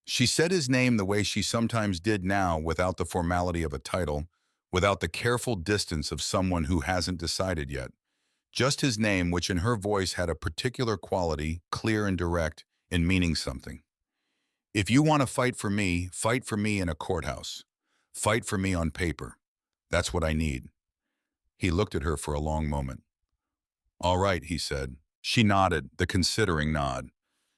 She said his name the way she sometimes did now, without the formality of a title, without the careful distance of someone who hasn't decided yet. Just his name, which in her voice had a particular quality, clear and direct, in meaning something. "If you want to fight for me in a courthouse. Fight for me on paper. That's what I need." He looked at her for a long moment. "All right," he said. She nodded, the considering nod.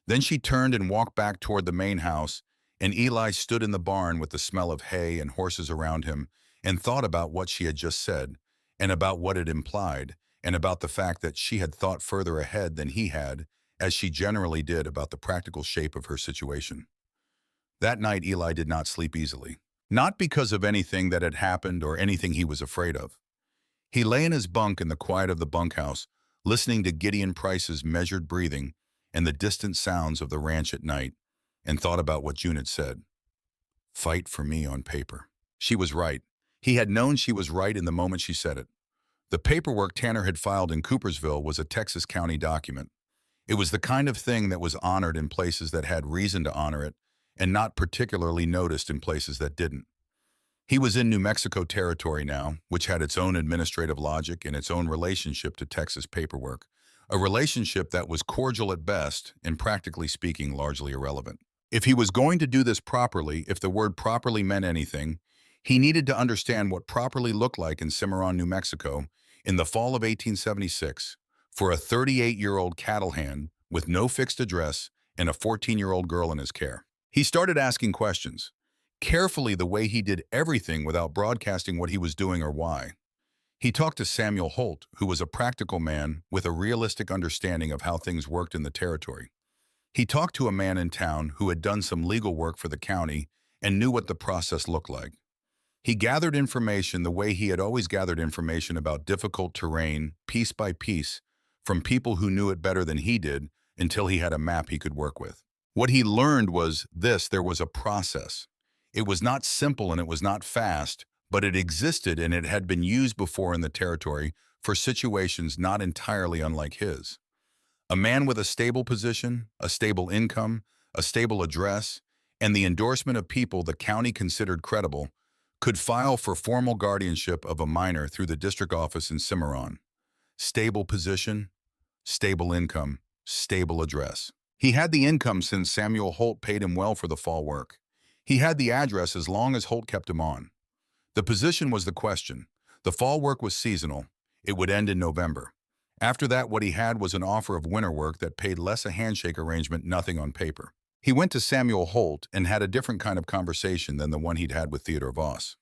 Then she turned and walked back toward the main house, and Eli stood in the barn with the smell of hay and horses around him and thought about what she had just said, and about what it implied, and about the fact that she had thought further ahead than he had, as she generally did, about the practical shape of her situation. That night Eli did not sleep easily. Not because of anything that had happened or anything he was afraid of. He lay in his bunk in the quiet of the bunkhouse, listening to Gideon Price's measured breathing and the distant sounds of the ranch at night, and thought about what June had said. Fight for me on paper. She was right. He had known she was right in the moment she said it. The paperwork Tanner had filed in Coopersville was a Texas County document. It was the kind of thing that was honored in places that had reason to honor it, and not particularly noticed in places that didn't. He was in New Mexico territory now, which had its own administrative logic and its own relationship to Texas paperwork, a relationship that was cordial at best and, practically speaking, largely irrelevant. If he was going to do this properly, if the word properly meant anything, he needed to understand what properly looked like in Simmeron, New Mexico, in the fall of 1876, for a 38-year-old cattle hand with no fixed address and a 14-year-old girl in his care. He started asking questions, carefully, the way he did everything without broadcasting what he was doing or why. He talked to Samuel Holt, who was a practical man with a realistic understanding of how things worked in the territory. He talked to a man in town who had done some legal work for the county and knew what the process looked like. He gathered information the way he had always gathered information about difficult terrain, piece by piece, from people who knew it better than he did, until he had a map he could work with. What he learned was this: there was a process. It was not simple and it was not fast, but it existed and it had been used before in the territory for situations not entirely unlike his. A man with a stable position, a stable income, a stable address, and the endorsement of people the county considered credible could file for formal guardianship of a minor through the district office in Simmeron. Stable position, stable income, stable address. He had the income since Samuel Holt paid him well for the fall work. He had the address as long as Holt kept him on. The position was the question. The fall work was seasonal. It would end in November. After that, what he had was an offer of winter work that paid less, a handshake arrangement, nothing on paper. He went to Samuel Holt and had a different kind of conversation than the one he'd had with Theodore Voss.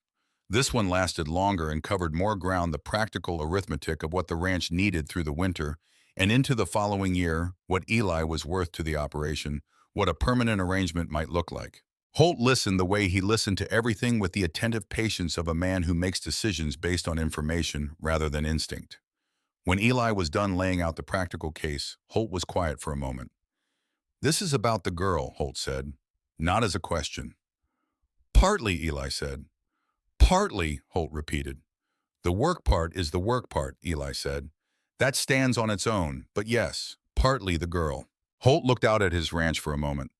This one lasted longer and covered more ground, the practical arithmetic of what the ranch needed through the winter and into the following year, what Eli was worth to the operation, what a permanent arrangement might look like. Holt listened the way he listened to everything, with the attentive patience of a man who makes decisions based on information rather than instinct. When Eli was done laying out the practical case, Holt was quiet for a moment. "This is about the girl," Holt said, not as a question. "Partly," Eli said. "Partly," Holt repeated. "The work part is the work part," Eli said. "That stands on its own, but yes, partly the girl." Holt looked out at his ranch for a moment.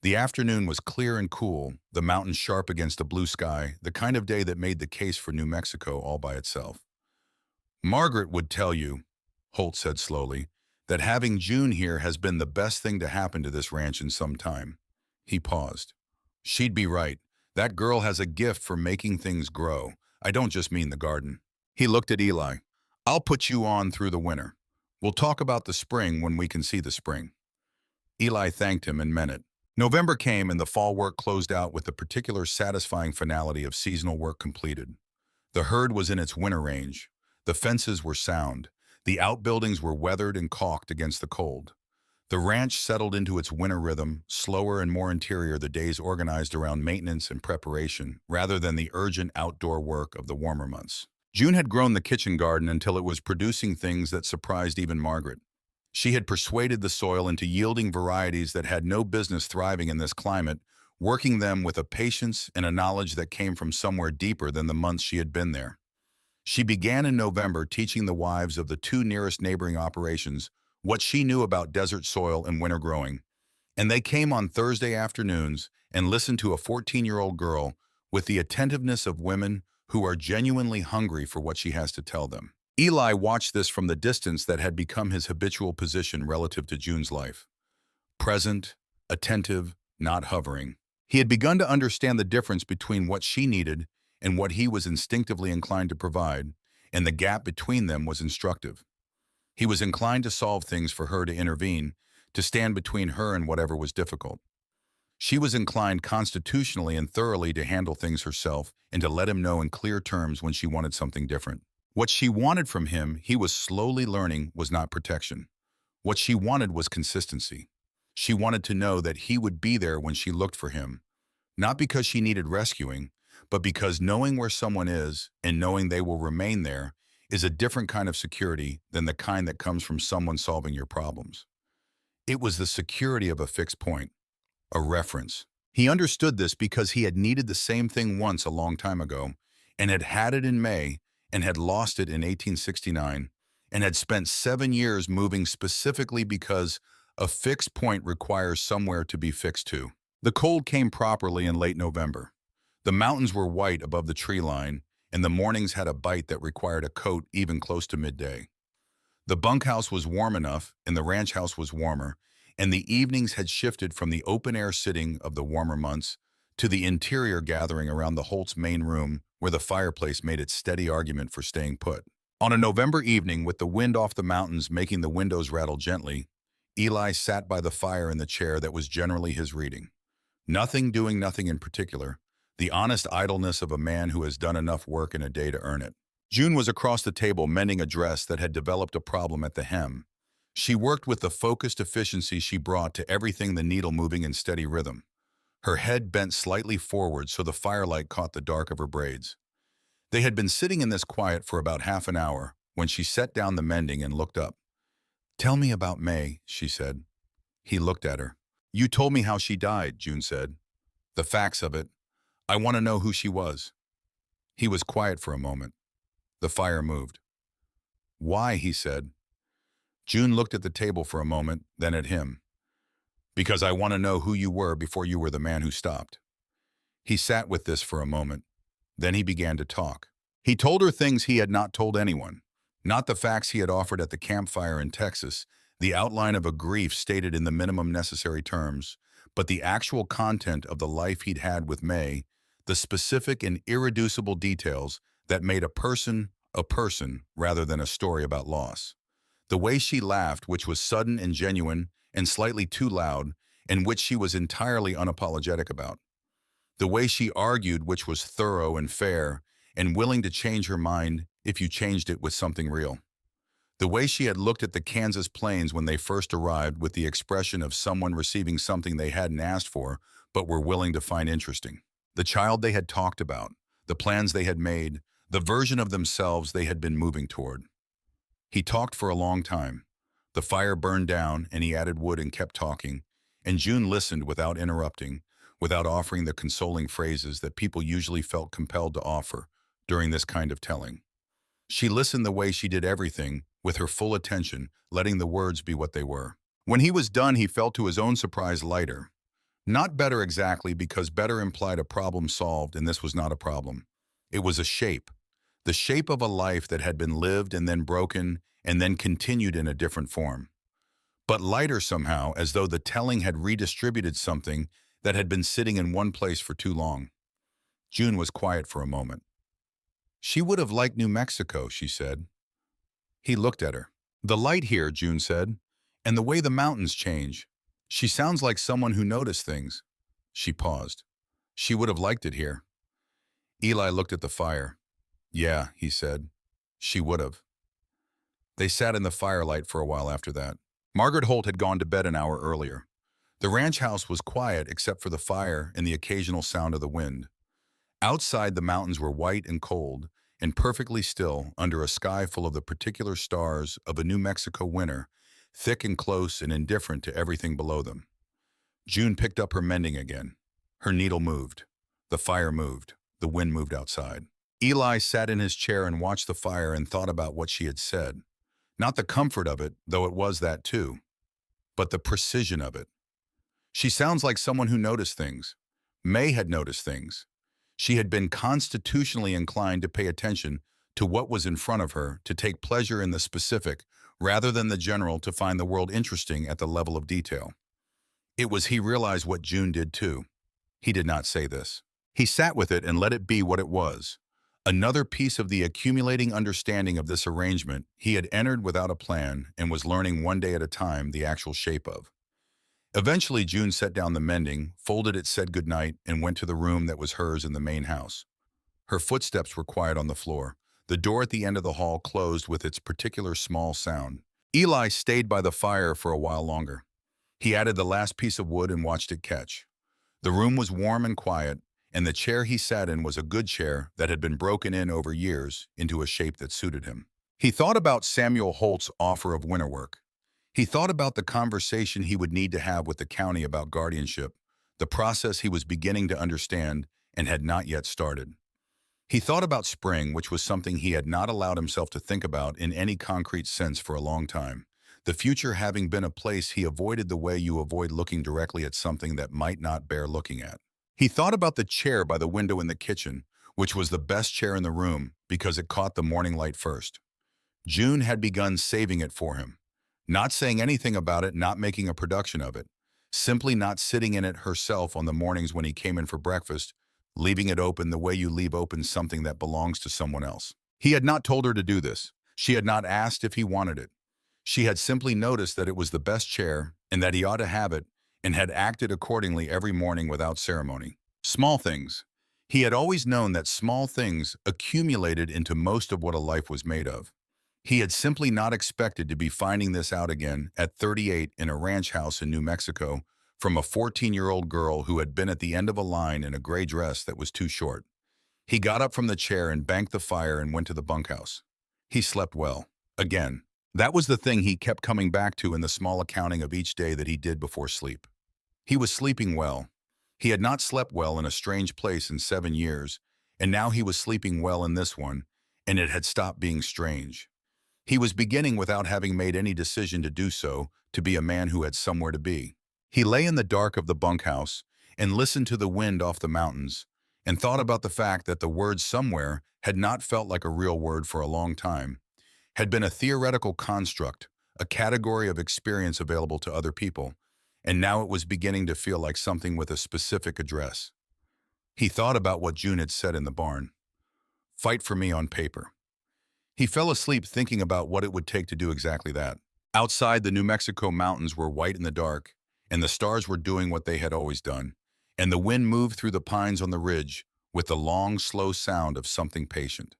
The afternoon was clear and cool, the mountains sharp against a blue sky, the kind of day that made the case for New Mexico all by itself. "Margaret would tell you," Holt said slowly, "that having June here has been the best thing to happen to this ranch in some time." He paused. "She'd be right. That girl has a gift for making things grow. I don't just mean the garden." He looked at Eli. "I'll put you on through the winter. We'll talk about the spring when we can see the spring." Eli thanked him and meant it. November came and the fall work closed out with the particular satisfying finality of seasonal work completed. The herd was in its winter range. The fences were sound. The outbuildings were weathered and caulked against the cold. The ranch settled into its winter rhythm, slower and more interior, the days organized around maintenance and preparation, rather than the urgent outdoor work of the warmer months. June had grown the kitchen garden until it was producing things that surprised even Margaret. She had persuaded the soil into yielding varieties that had no business thriving in this climate, working them with a patience and a knowledge that came from somewhere deeper than the months she had been there. She began in November teaching the wives of the two nearest neighboring operations what she knew about desert soil and winter growing, and they came on Thursday afternoons and listened to a 14-year-old girl with the attentiveness of women who are genuinely hungry for what she has to tell them. Eli watched this from the distance that had become his habitual position relative to June's life. Present, attentive, not hovering. He had begun to understand the difference between what she needed and what he was instinctively inclined to provide, and the gap between them was instructive. He was inclined to solve things for her, to intervene, to stand between her and whatever was difficult. She was inclined constitutionally and thoroughly to handle things herself and to let him know in clear terms when she wanted something different. What she wanted from him, he was slowly learning, was not protection. What she wanted was consistency. She wanted to know that he would be there when she looked for him, not because she needed rescuing, but because knowing where someone is and knowing they will remain there is a different kind of security than the kind that comes from someone solving your problems. It was the security of a fixed point, a reference. He understood this because he had needed the same thing once a long time ago, and had had it in May, and had lost it in 1869, and had spent 7 years moving specifically because a fixed point requires somewhere to be fixed to. The cold came properly in late November. The mountains were white above the tree line, and the mornings had a bite that required a coat even close to midday. The bunkhouse was warm enough, and the ranch house was warmer, and the evenings had shifted from the open-air sitting of the warmer months to the interior gathering around the Holt's main room, where the fireplace made its steady argument for staying put. On a November evening, with the wind off the mountains making the windows rattle gently, Eli sat by the fire in the chair that was generally his reading. Nothing, doing nothing in particular, the honest idleness of a man who has done enough work in a day to earn it. June was across the table mending a dress that had developed a problem at the hem. She worked with the focused efficiency she brought to everything, the needle moving in steady rhythm. Her head bent slightly forward so the firelight caught the dark of her braids. They had been sitting in this quiet for about half an hour when she set down the mending and looked up. "Tell me about May," she said. He looked at her. "You told me how she died," June said. "The facts of it. I want to know who she was." He was quiet for a moment. The fire moved. "Why?" he said. June looked at the table for a moment, then at him. "Because I want to know who you were before you were the man who stopped." He sat with this for a moment. Then he began to talk. He told her things he had not told anyone. Not the facts he had offered at the campfire in Texas, the outline of a grief stated in the minimum necessary terms, but the actual content of the life he'd had with May, the specific and irreducible details that made a person rather than a story about loss. The way she laughed, which was sudden and genuine and slightly too loud, and which she was entirely unapologetic about. The way she argued, which was thorough and fair, and willing to change her mind if you changed it with something real. The way she had looked at the Kansas plains when they first arrived with the expression of someone receiving something they hadn't asked for but were willing to find interesting. The child they had talked about, the plans they had made, the version of themselves they had been moving toward. He talked for a long time. The fire burned down, and he added wood and kept talking, and June listened without interrupting, without offering the consoling phrases that people usually felt compelled to offer during this kind of telling. She listened the way she did everything, with her full attention, letting the words be what they were. When he was done, he felt to his own surprise lighter. Not better exactly, because better implied a problem solved, and this was not a problem. It was a shape. The shape of a life that had been lived and then broken and then continued in a different form. But lighter somehow, as though the telling had redistributed something that had been sitting in one place for too long. June was quiet for a moment. "She would have liked New Mexico," she said. He looked at her. "The light here," June said, "and the way the mountains change. She sounds like someone who noticed things." She paused. "She would have liked it here." Eli looked at the fire. "Yeah," he said. "She would have." They sat in the firelight for a while after that. Margaret Holt had gone to bed an hour earlier. The ranch house was quiet except for the fire and the occasional sound of the wind. Outside, the mountains were white and cold and perfectly still under a sky full of the particular stars of a New Mexico winter, thick and close and indifferent to everything below them. June picked up her mending again. Her needle moved. The fire moved. The wind moved outside. Eli sat in his chair and watched the fire and thought about what she had said. Not the comfort of it, though it was that too, but the precision of it. She sounds like someone who noticed things. May had noticed things. She had been constitutionally inclined to pay attention to what was in front of her, to take pleasure in the specific, rather than the general, to find the world interesting at the level of detail. It was he realized what June did too. He did not say this. He sat with it and let it be what it was. Another piece of the accumulating understanding of this arrangement he had entered without a plan and was learning one day at a time the actual shape of. Eventually, June set down the mending, folded it, said goodnight, and went to the room that was hers in the main house. Her footsteps were quiet on the floor. The door at the end of the hall closed with its particular small sound. Eli stayed by the fire for a while longer. He added the last piece of wood and watched it catch. The room was warm and quiet, and the chair he sat in was a good chair that had been broken in over years into a shape that suited him. He thought about Samuel Holt's offer of winter work. He thought about the conversation he would need to have with the county about guardianship, the process he was beginning to understand and had not yet started. He thought about spring, which was something he had not allowed himself to think about in any concrete sense for a long time, the future having been a place he avoided the way you avoid looking directly at something that might not bear looking at. He thought about the chair by the window in the kitchen, which was the best chair in the room because it caught the morning light first. June had begun saving it for him, not saying anything about it, not making a production of it, simply not sitting in it herself on the mornings when he came in for breakfast, leaving it open the way you leave open something that belongs to someone else. He had not told her to do this. She had not asked if he wanted it. She had simply noticed that it was the best chair and that he ought to have it, and had acted accordingly every morning without ceremony. Small things. He had always known that small things accumulated into most of what a life was made of. He had simply not expected to be finding this out again at 38 in a ranch house in New Mexico from a 14-year-old girl who had been at the end of a line in a gray dress that was too short. He got up from the chair and banked the fire and went to the bunkhouse. He slept well. Again. That was the thing he kept coming back to in the small accounting of each day that he did before sleep. He was sleeping well. He had not slept well in a strange place in 7 years, and now he was sleeping well in this one, and it had stopped being strange. He was beginning, without having made any decision to do so, to be a man who had somewhere to be. He lay in the dark of the bunkhouse and listened to the wind off the mountains, and thought about the fact that the word somewhere had not felt like a real word for a long time, had been a theoretical construct, a category of experience available to other people, and now it was beginning to feel like something with a specific address. He thought about what June had said in the barn. Fight for me on paper. He fell asleep thinking about what it would take to do exactly that. Outside, the New Mexico mountains were white in the dark, and the stars were doing what they had always done, and the wind moved through the pines on the ridge with the long, slow sound of something patient.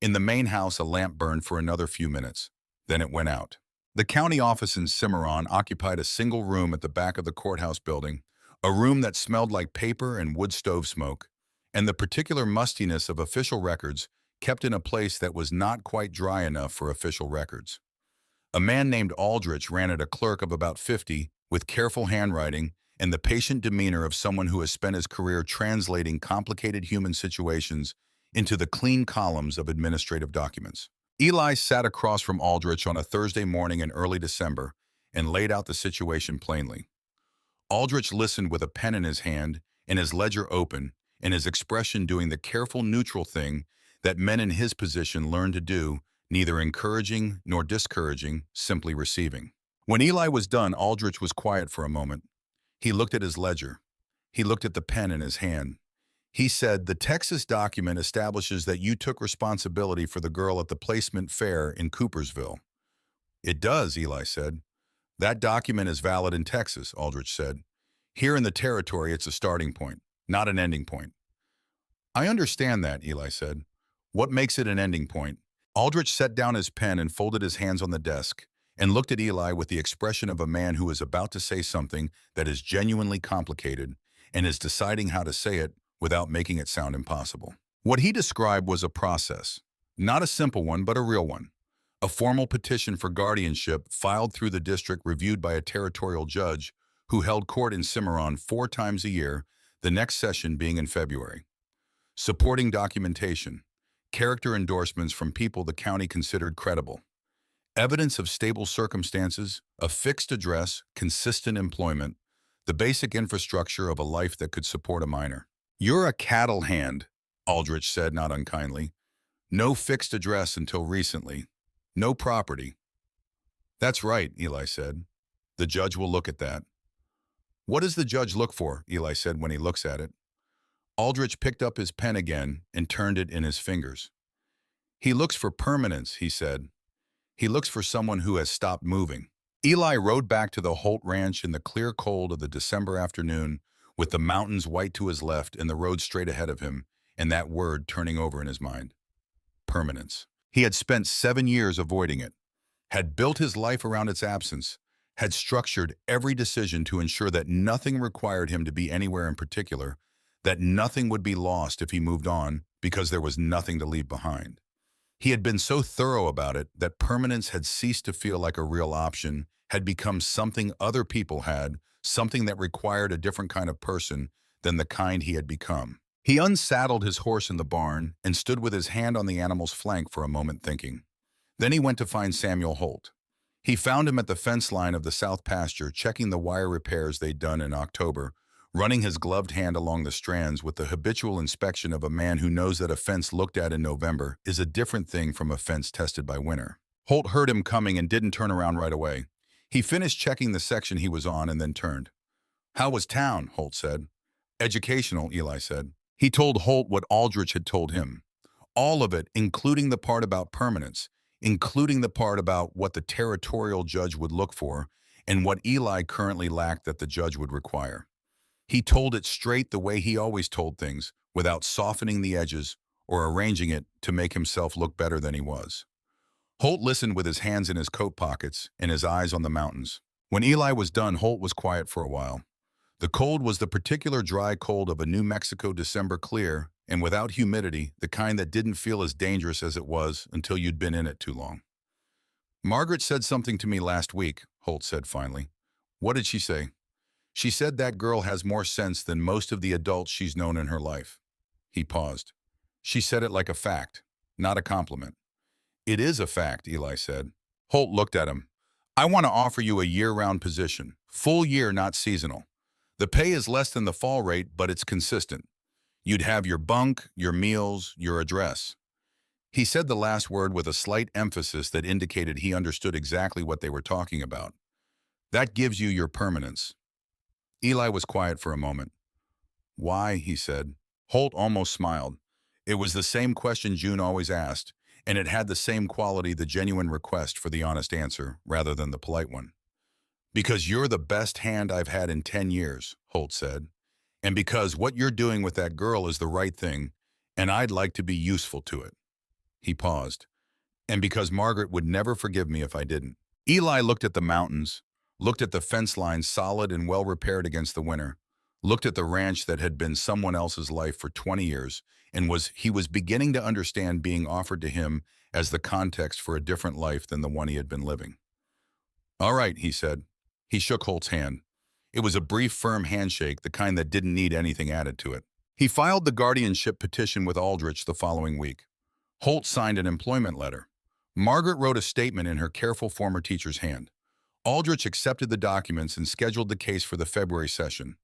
In the main house, a lamp burned for another few minutes. Then it went out. The county office in Simmeron occupied a single room at the back of the courthouse building, a room that smelled like paper and wood stove smoke, and the particular mustiness of official records kept in a place that was not quite dry enough for official records. A man named Aldrich ran it, a clerk of about 50, with careful handwriting and the patient demeanor of someone who has spent his career translating complicated human situations into the clean columns of administrative documents. Eli sat across from Aldrich on a Thursday morning in early December and laid out the situation plainly. Aldrich listened with a pen in his hand and his ledger open, and his expression doing the careful, neutral thing that men in his position learn to do, neither encouraging nor discouraging, simply receiving. When Eli was done, Aldrich was quiet for a moment. He looked at his ledger. He looked at the pen in his hand. He said, "The Texas document establishes that you took responsibility for the girl at the placement fair in Cooperville." "It does," Eli said. "That document is valid in Texas," Aldrich said. "Here in the territory, it's a starting point, not an ending point." "I understand that," Eli said. "What makes it an ending point?" Aldrich set down his pen and folded his hands on the desk and looked at Eli with the expression of a man who is about to say something that is genuinely complicated and is deciding how to say it without making it sound impossible. What he described was a process, not a simple one, but a real one. A formal petition for guardianship filed through the district, reviewed by a territorial judge who held court in Simmeron 4 times a year, the next session being in February. Supporting documentation. character endorsements from people the county considered credible, evidence of stable circumstances, a fixed address, consistent employment, the basic infrastructure of a life that could support a minor. "You're a cattle hand," Aldrich said, not unkindly. "No fixed address until recently. No property." "That's right," Eli said. "The judge will look at that." "What does the judge look for?" Eli said, "when he looks at it." Aldrich picked up his pen again and turned it in his fingers. "He looks for permanence," he said. "He looks for someone who has stopped moving." Eli rode back to the Holt ranch in the clear cold of the December afternoon, with the mountains white to his left and the road straight ahead of him, and that word turning over in his mind. Permanence. He had spent 7 years avoiding it, had built his life around its absence, had structured every decision to ensure that nothing required him to be anywhere in particular, that nothing would be lost if he moved on because there was nothing to leave behind. He had been so thorough about it that permanence had ceased to feel like a real option, had become something other people had, something that required a different kind of person than the kind he had become. He unsaddled his horse in the barn and stood with his hand on the animal's flank for a moment thinking. Then he went to find Samuel Holt. He found him at the fence line of the south pasture, checking the wire repairs they'd done in October, running his gloved hand along the strands with the habitual inspection of a man who knows that a fence looked at in November is a different thing from a fence tested by winter. Holt heard him coming and didn't turn around right away. He finished checking the section he was on and then turned. "How was town?" Holt said. "Educational," Eli said. He told Holt what Aldrich had told him. All of it, including the part about permanence, including the part about what the territorial judge would look for and what Eli currently lacked that the judge would require. He told it straight the way he always told things, without softening the edges or arranging it to make himself look better than he was. Holt listened with his hands in his coat pockets and his eyes on the mountains. When Eli was done, Holt was quiet for a while. The cold was the particular dry cold of a New Mexico December clear, and without humidity, the kind that didn't feel as dangerous as it was until you'd been in it too long. "Margaret said something to me last week," Holt said finally. "What did she say?" "She said that girl has more sense than most of the adults she's known in her life." He paused. "She said it like a fact, not a compliment." "It is a fact," Eli said. Holt looked at him. "I want to offer you a year-round position. Full year, not seasonal. The pay is less than the fall rate, but it's consistent. You'd have your bunk, your meals, your address." He said the last word with a slight emphasis that indicated he understood exactly what they were talking about. "That gives you your permanence." Eli was quiet for a moment. "Why?" he said. Holt almost smiled. It was the same question June always asked, and it had the same quality, the genuine request for the honest answer, rather than the polite one. "Because you're the best hand I've had in 10 years, Holt said. "And because what you're doing with that girl is the right thing, and I'd like to be useful to it." He paused. "And because Margaret would never forgive me if I didn't." Eli looked at the mountains, looked at the fence line solid and well repaired against the winter, looked at the ranch that had been someone else's life for 20 years, and he was beginning to understand being offered to him as the context for a different life than the one he had been living. "All right," he said. He shook Holt's hand. It was a brief, firm handshake, the kind that didn't need anything added to it. He filed the guardianship petition with Aldrich the following week. Holt signed an employment letter. Margaret wrote a statement in her careful former teacher's hand. Aldrich accepted the documents and scheduled the case for the February session.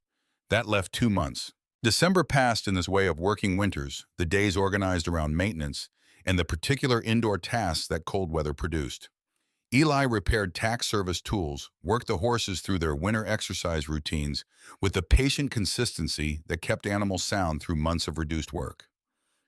That left 2 months. December passed in this way of working winters, the days organized around maintenance, and the particular indoor tasks that cold weather produced. Eli repaired tax service tools, worked the horses through their winter exercise routines with the patient consistency that kept animals sound through months of reduced work.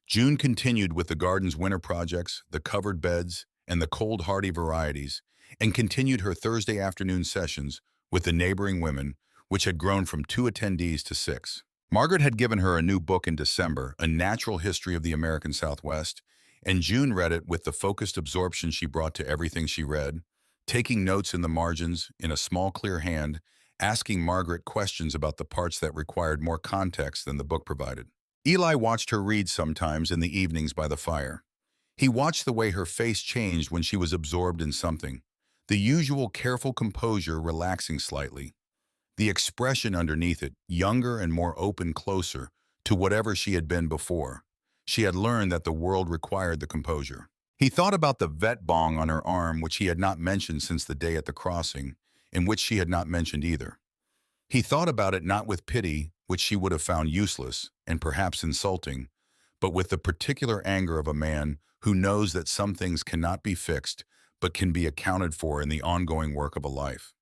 June continued with the garden's winter projects, the covered beds, and the cold hardy varieties, and continued her Thursday afternoon sessions with the neighboring women, which had grown from 2 attendees to 6. Margaret had given her a new book in December, A Natural History of the American Southwest, and June read it with the focused absorption she brought to everything she read, taking notes in the margins in a small clear hand, asking Margaret questions about the parts that required more context than the book provided. Eli watched her read sometimes in the evenings by the fire. He watched the way her face changed when she was absorbed in something, the usual careful composure relaxing slightly, the expression underneath it, younger and more open, closer to whatever she had been before, She had learned that the world required the composure. He thought about the vet bong on her arm, which he had not mentioned since the day at the crossing, in which she had not mentioned either. He thought about it not with pity, which she would have found useless and perhaps insulting, but with the particular anger of a man who knows that some things cannot be fixed, but can be accounted for in the ongoing work of a life.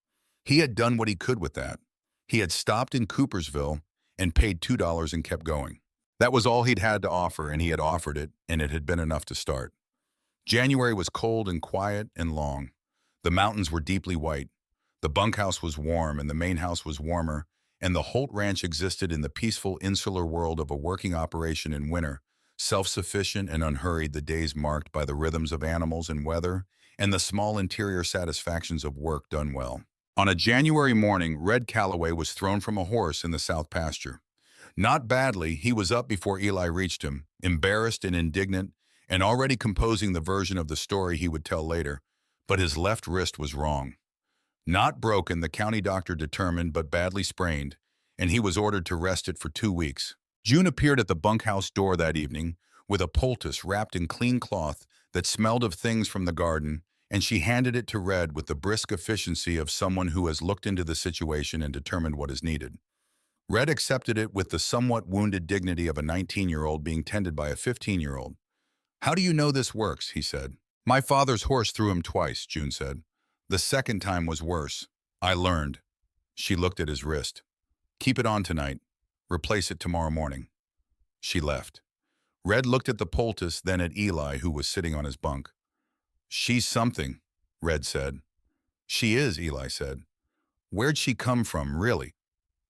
He had done what he could with that. He had stopped in Coopersville and paid $2 and kept going. That was all he'd had to offer, and he had offered it, and it had been enough to start. January was cold and quiet and long. The mountains were deeply white. The bunkhouse was warm, and the main house was warmer, and the Holt Ranch existed in the peaceful insular world of a working operation in winter, self-sufficient and unhurried, the days marked by the rhythms of animals and weather, and the small interior satisfactions of work done well. On a January morning, Red Calloway was thrown from a horse in the south pasture. Not badly, he was up before Eli reached him, embarrassed and indignant, and already composing the version of the story he would tell later, but his left wrist was wrong. Not broken, the county doctor determined, but badly sprained, and he was ordered to rest it for 2 weeks. June appeared at the bunkhouse door that evening with a poultice wrapped in clean cloth that smelled of things from the garden, and she handed it to Red with the brisk efficiency of someone who has looked into the situation and determined what is needed. Red accepted it with the somewhat wounded dignity of a 19-year-old being tended by a 15-year-old. "How do you know this works?" he said. "My father's horse threw him twice," June said. "The second time was worse. I learned." She looked at his wrist. "Keep it on tonight. Replace it tomorrow morning." She left. Red looked at the poultice, then at Eli, who was sitting on his bunk. "She's something," Red said. "She is," Eli said. "Where'd she come from, really?"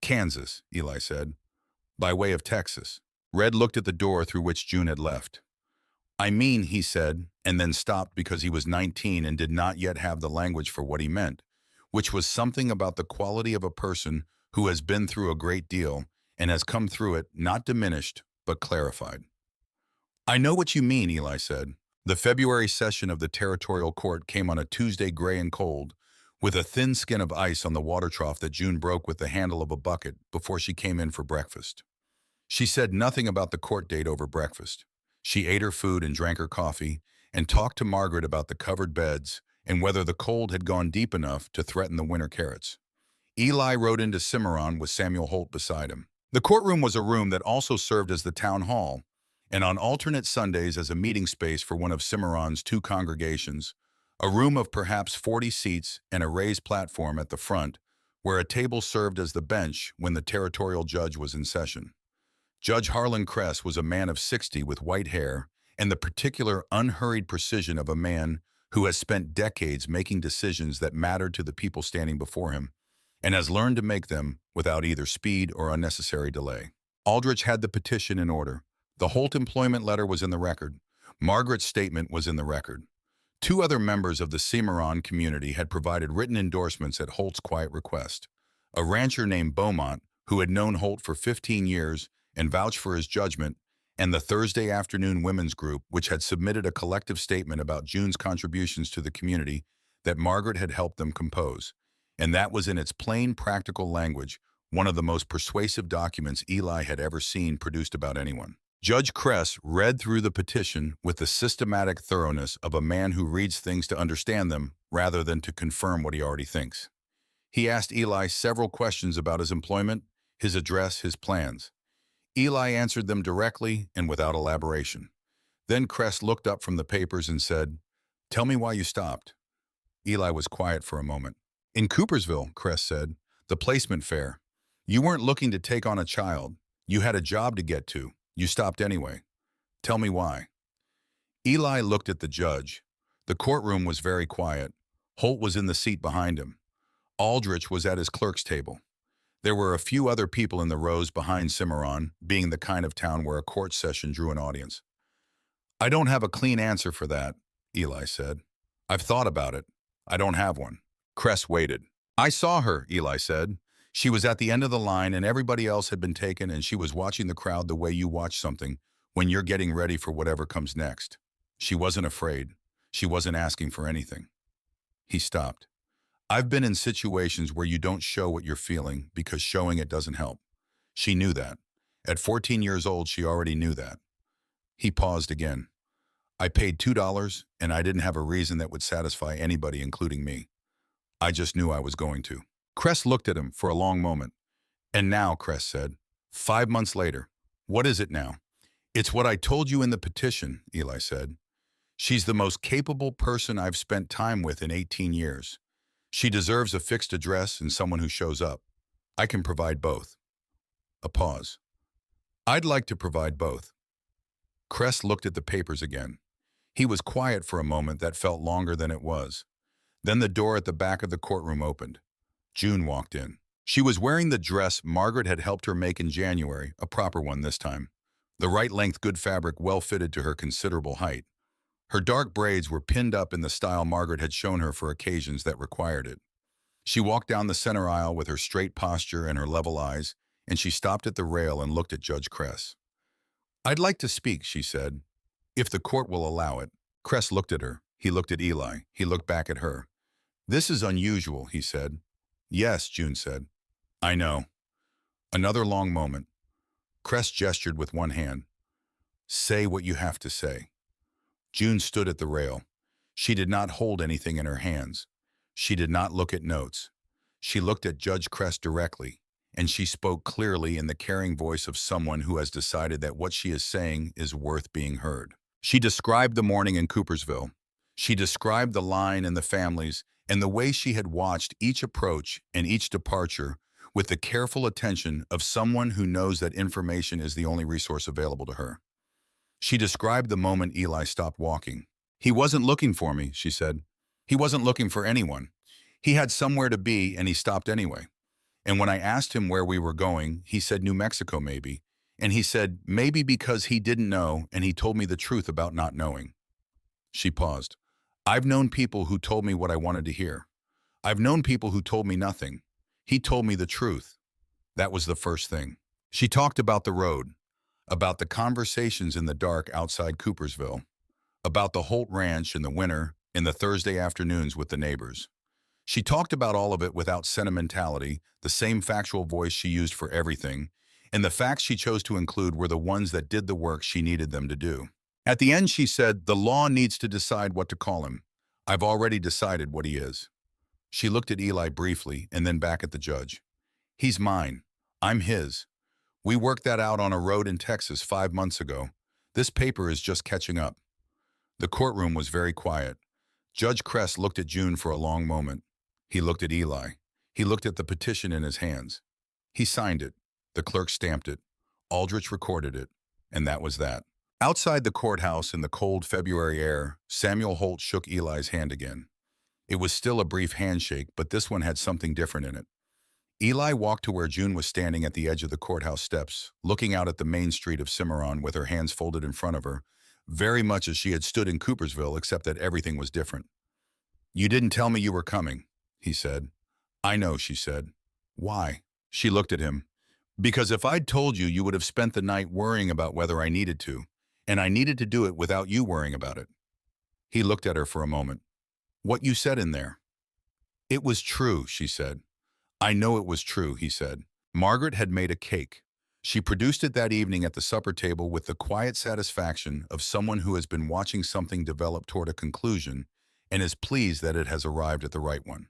"Kansas," Eli said. "By way of Texas." Red looked at the door through which June had left. "I mean," he said, and then stopped because he was 19 and did not yet have the language for what he meant, which was something about the quality of a person who has been through a great deal and has come through it not diminished, but clarified. "I know what you mean," Eli said. The February session of the territorial court came on a Tuesday, gray and cold, with a thin skin of ice on the water trough that June broke with the handle of a bucket before she came in for breakfast. She said nothing about the court date over breakfast. She ate her food and drank her coffee and talked to Margaret about the covered beds and whether the cold had gone deep enough to threaten the winter carrots. Eli rode into Simmeron with Samuel Holt beside him. The courtroom was a room that also served as the town hall, and on alternate Sundays as a meeting space for one of Simmeron's 2 congregations, a room of perhaps 40 seats and a raised platform at the front, where a table served as the bench when the territorial judge was in session. Judge Harlan Kress was a man of 60 with white hair and the particular unhurried precision of a man who has spent decades making decisions that mattered to the people standing before him and has learned to make them without either speed or unnecessary delay. Aldrich had the petition in order. The Holt employment letter was in the record. Margaret's statement was in the record. 2 other members of the Simmeron community had provided written endorsements at Holt's quiet request. A rancher named Beaumont, who had known Holt for 15 years and vouched for his judgment, and the Thursday afternoon women's group, which had submitted a collective statement about June's contributions to the community that Margaret had helped them compose. And that was in its plain, practical language, one of the most persuasive documents Eli had ever seen produced about anyone. Judge Kress read through the petition with the systematic thoroughness of a man who reads things to understand them rather than to confirm what he already thinks. He asked Eli several questions about his employment, his address, his plans. Eli answered them directly and without elaboration. Then Kress looked up from the papers and said, "Tell me why you stopped." Eli was quiet for a moment. "In Coopersville," Kress said, "the placement fair. You weren't looking to take on a child. You had a job to get to. You stopped anyway. Tell me why." Eli looked at the judge. The courtroom was very quiet. Holt was in the seat behind him. Aldrich was at his clerk's table. There were a few other people in the rows behind Simmeron, being the kind of town where a court session drew an audience. "I don't have a clean answer for that," Eli said. "I've thought about it. I don't have one." Kress waited. "I saw her," Eli said. "She was at the end of the line and everybody else had been taken and she was watching the crowd the way you watch something when you're getting ready for whatever comes next. She wasn't afraid. She wasn't asking for anything." He stopped. "I've been in situations where you don't show what you're feeling because showing it doesn't help." She knew that. At 14 years old, she already knew that. He paused again. I paid $2, and I didn't have a reason that would satisfy anybody, including me. I just knew I was going to. Cress looked at him for a long moment. And now, Cress said, 5 months later, what is it now? It's what I told you in the petition, Eli said. She's the most capable person I've spent time with in 18 years. She deserves a fixed address and someone who shows up. I can provide both. A pause. I'd like to provide both. Cress looked at the papers again. He was quiet for a moment that felt longer than it was. Then the door at the back of the courtroom opened. June walked in. She was wearing the dress Margaret had helped her make in January, a proper one this time. The right length, good fabric, well fitted to her considerable height. Her dark braids were pinned up in the style Margaret had shown her for occasions that required it. She walked down the center aisle with her straight posture and her level eyes, and she stopped at the rail and looked at Judge Cress. I'd like to speak, she said, if the court will allow it. Cress looked at her. He looked at Eli. He looked back at her. This is unusual, he said. Yes, June said. I know. Another long moment. Cress gestured with one hand. Say what you have to say. June stood at the rail. She did not hold anything in her hands. She did not look at notes. She looked at Judge Cress directly, and she spoke clearly in the caring voice of someone who has decided that what she is saying is worth being heard. She described the morning in Cooperville. She described the line and the families and the way she had watched each approach and each departure with the careful attention of someone who knows that information is the only resource available to her. She described the moment Eli stopped walking. He wasn't looking for me, she said. He wasn't looking for anyone. He had somewhere to be, and he stopped anyway. And when I asked him where we were going, he said New Mexico maybe. And he said maybe because he didn't know, and he told me the truth about not knowing. She paused. I've known people who told me what I wanted to hear. I've known people who told me nothing. He told me the truth. That was the first thing. She talked about the road, about the conversations in the dark outside Cooperville, about the Holt Ranch in the winter, in the Thursday afternoons with the neighbors. She talked about all of it without sentimentality, the same factual voice she used for everything, and the facts she chose to include were the ones that did the work she needed them to do. At the end, she said, the law needs to decide what to call him. I've already decided what he is. She looked at Eli briefly and then back at the judge. He's mine. I'm his. We worked that out on a road in Texas 5 months ago. This paper is just catching up. The courtroom was very quiet. Judge Cress looked at June for a long moment. He looked at Eli. He looked at the petition in his hands. He signed it. The clerk stamped it. Aldrich recorded it. And that was that. Outside the courthouse in the cold February air, Samuel Holt shook Eli's hand again. It was still a brief handshake, but this one had something different in it. Eli walked to where June was standing at the edge of the courthouse steps, looking out at the main street of Simmeron with her hands folded in front of her, very much as she had stood in Cooperville, except that everything was different. You didn't tell me you were coming, he said. I know, she said. Why? She looked at him. Because if I'd told you, you would have spent the night worrying about whether I needed to, and I needed to do it without you worrying about it. He looked at her for a moment. What you said in there. It was true, she said. I know it was true, he said. Margaret had made a cake. She produced it that evening at the supper table with the quiet satisfaction of someone who has been watching something develop toward a conclusion and is pleased that it has arrived at the right one.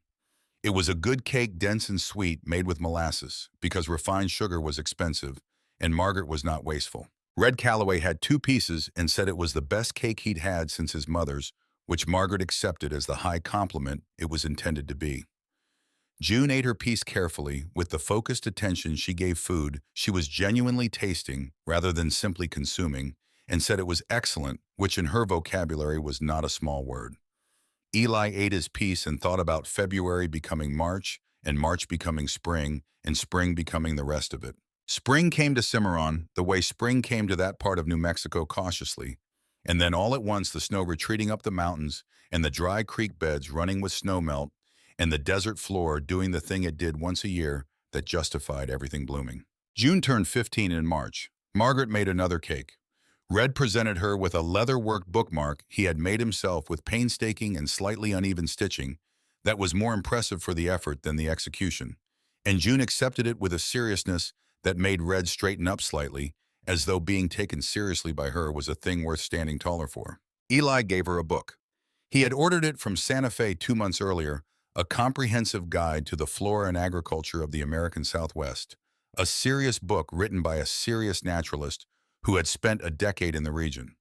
It was a good cake, dense and sweet, made with molasses, because refined sugar was expensive, and Margaret was not wasteful. Red Calloway had 2 pieces and said it was the best cake he'd had since his mother's, which Margaret accepted as the high compliment it was intended to be. June ate her piece carefully, with the focused attention she gave food she was genuinely tasting rather than simply consuming, and said it was excellent, which in her vocabulary was not a small word. Eli ate his piece and thought about February becoming March, and March becoming spring, and spring becoming the rest of it. Spring came to Simmeron the way spring came to that part of New Mexico cautiously, and then all at once the snow retreating up the mountains, and the dry creek beds running with snowmelt, and the desert floor doing the thing it did once a year that justified everything blooming. June turned 15 in March. Margaret made another cake. Red presented her with a leather-worked bookmark he had made himself with painstaking and slightly uneven stitching that was more impressive for the effort than the execution, and June accepted it with a seriousness that made Red straighten up slightly as though being taken seriously by her was a thing worth standing taller for. Eli gave her a book. He had ordered it from Santa Fe 2 months earlier, a comprehensive guide to the flora and agriculture of the American Southwest, a serious book written by a serious naturalist who had spent a decade in the region.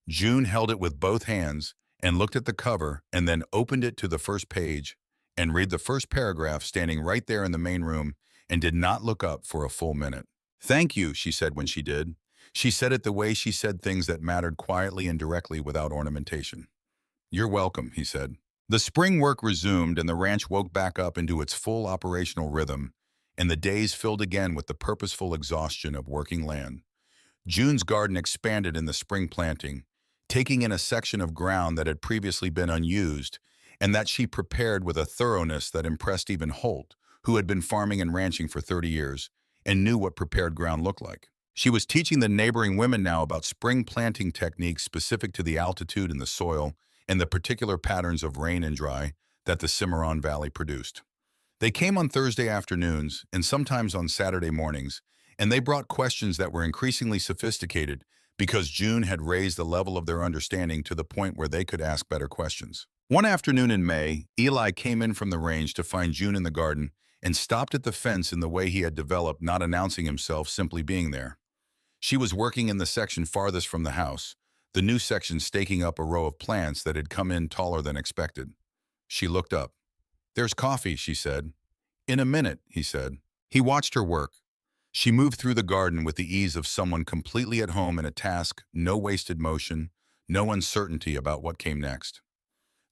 June held it with both hands and looked at the cover and then opened it to the first page and read the first paragraph standing right there in the main room and did not look up for a full minute. "Thank you," she said when she did. She said it the way she said things that mattered, quietly and directly without ornamentation. "You're welcome," he said. The spring work resumed and the ranch woke back up into its full operational rhythm, and the days filled again with the purposeful exhaustion of working land. June's garden expanded in the spring planting, taking in a section of ground that had previously been unused and that she prepared with a thoroughness that impressed even Holt, who had been farming and ranching for 30 years and knew what prepared ground looked like. She was teaching the neighboring women now about spring planting techniques specific to the altitude and the soil and the particular patterns of rain and dry that the Simmeron Valley produced. They came on Thursday afternoons and sometimes on Saturday mornings, and they brought questions that were increasingly sophisticated because June had raised the level of their understanding to the point where they could ask better questions. One afternoon in May, Eli came in from the range to find June in the garden and stopped at the fence in the way he had developed, not announcing himself, simply being there. She was working in the section farthest from the house, the new section staking up a row of plants that had come in taller than expected. She looked up. "There's coffee," she said. "In a minute," he said. He watched her work. She moved through the garden with the ease of someone completely at home in a task, no wasted motion, no uncertainty about what came next.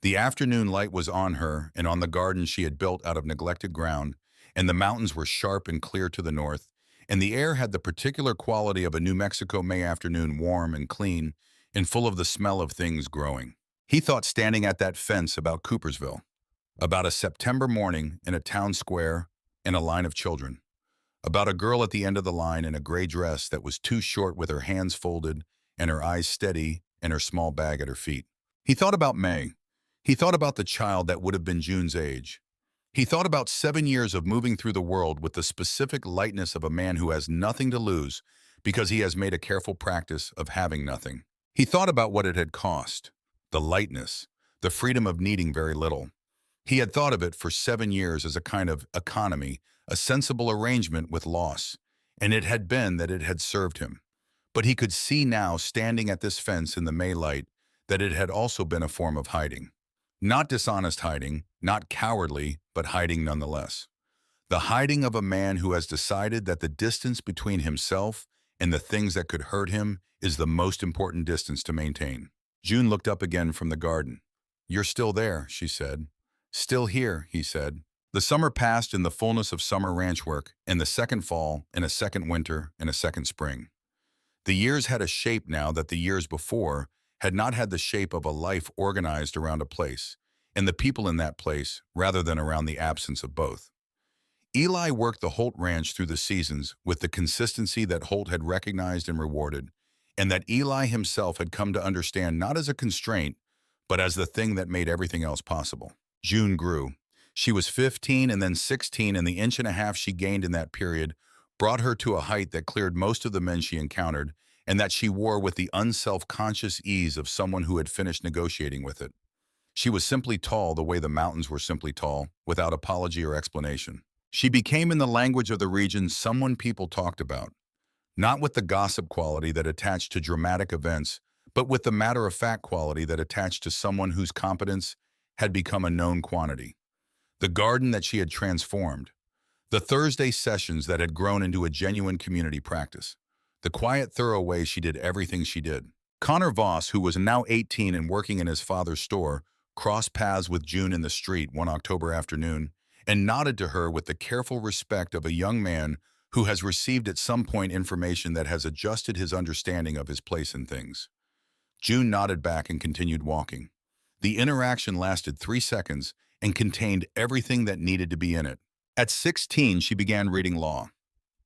The afternoon light was on her and on the garden she had built out of neglected ground, and the mountains were sharp and clear to the north, and the air had the particular quality of a New Mexico May afternoon, warm and clean and full of the smell of things growing. He thought, standing at that fence, about Cooperville, about a September morning in a town square and a line of children, about a girl at the end of the line in a gray dress that was too short with her hands folded and her eyes steady and her small bag at her feet. He thought about May. He thought about the child that would have been June's age. He thought about 7 years of moving through the world with the specific lightness of a man who has nothing to lose because he has made a careful practice of having nothing. He thought about what it had cost, the lightness, the freedom of needing very little. He had thought of it for 7 years as a kind of economy, a sensible arrangement with loss, and it had been that it had served him. But he could see now, standing at this fence in the May light, that it had also been a form of hiding. Not dishonest hiding, not cowardly, but hiding nonetheless. The hiding of a man who has decided that the distance between himself and the things that could hurt him is the most important distance to maintain. June looked up again from the garden. "You're still there," she said. "Still here," he said. The summer passed in the fullness of summer ranch work, and the second fall, and a second winter, and a second spring. The years had a shape now that the years before had not had the shape of a life organized around a place, and the people in that place, rather than around the absence of both. Eli worked the Holt ranch through the seasons with the consistency that Holt had recognized and rewarded, and that Eli himself had come to understand not as a constraint, but as the thing that made everything else possible. June grew. She was 15 and then 16, and the inch and a half she gained in that period brought her to a height that cleared most of the men she encountered, and that she wore with the unself-conscious ease of someone who had finished negotiating with it. She was simply tall the way the mountains were simply tall, without apology or explanation. She became, in the language of the region, someone people talked about, not with the gossip quality that attached to dramatic events, but with the matter-of-fact quality that attached to someone whose competence had become a known quantity. The garden that she had transformed, the Thursday sessions that had grown into a genuine community practice, the quiet, thorough way she did everything she did. Connor Voss, who was now 18 and working in his father's store, crossed paths with June in the street one October afternoon and nodded to her with the careful respect of a young man who has received at some point information that has adjusted his understanding of his place in things. June nodded back and continued walking. The interaction lasted 3 seconds and contained everything that needed to be in it. At 16, she began reading law.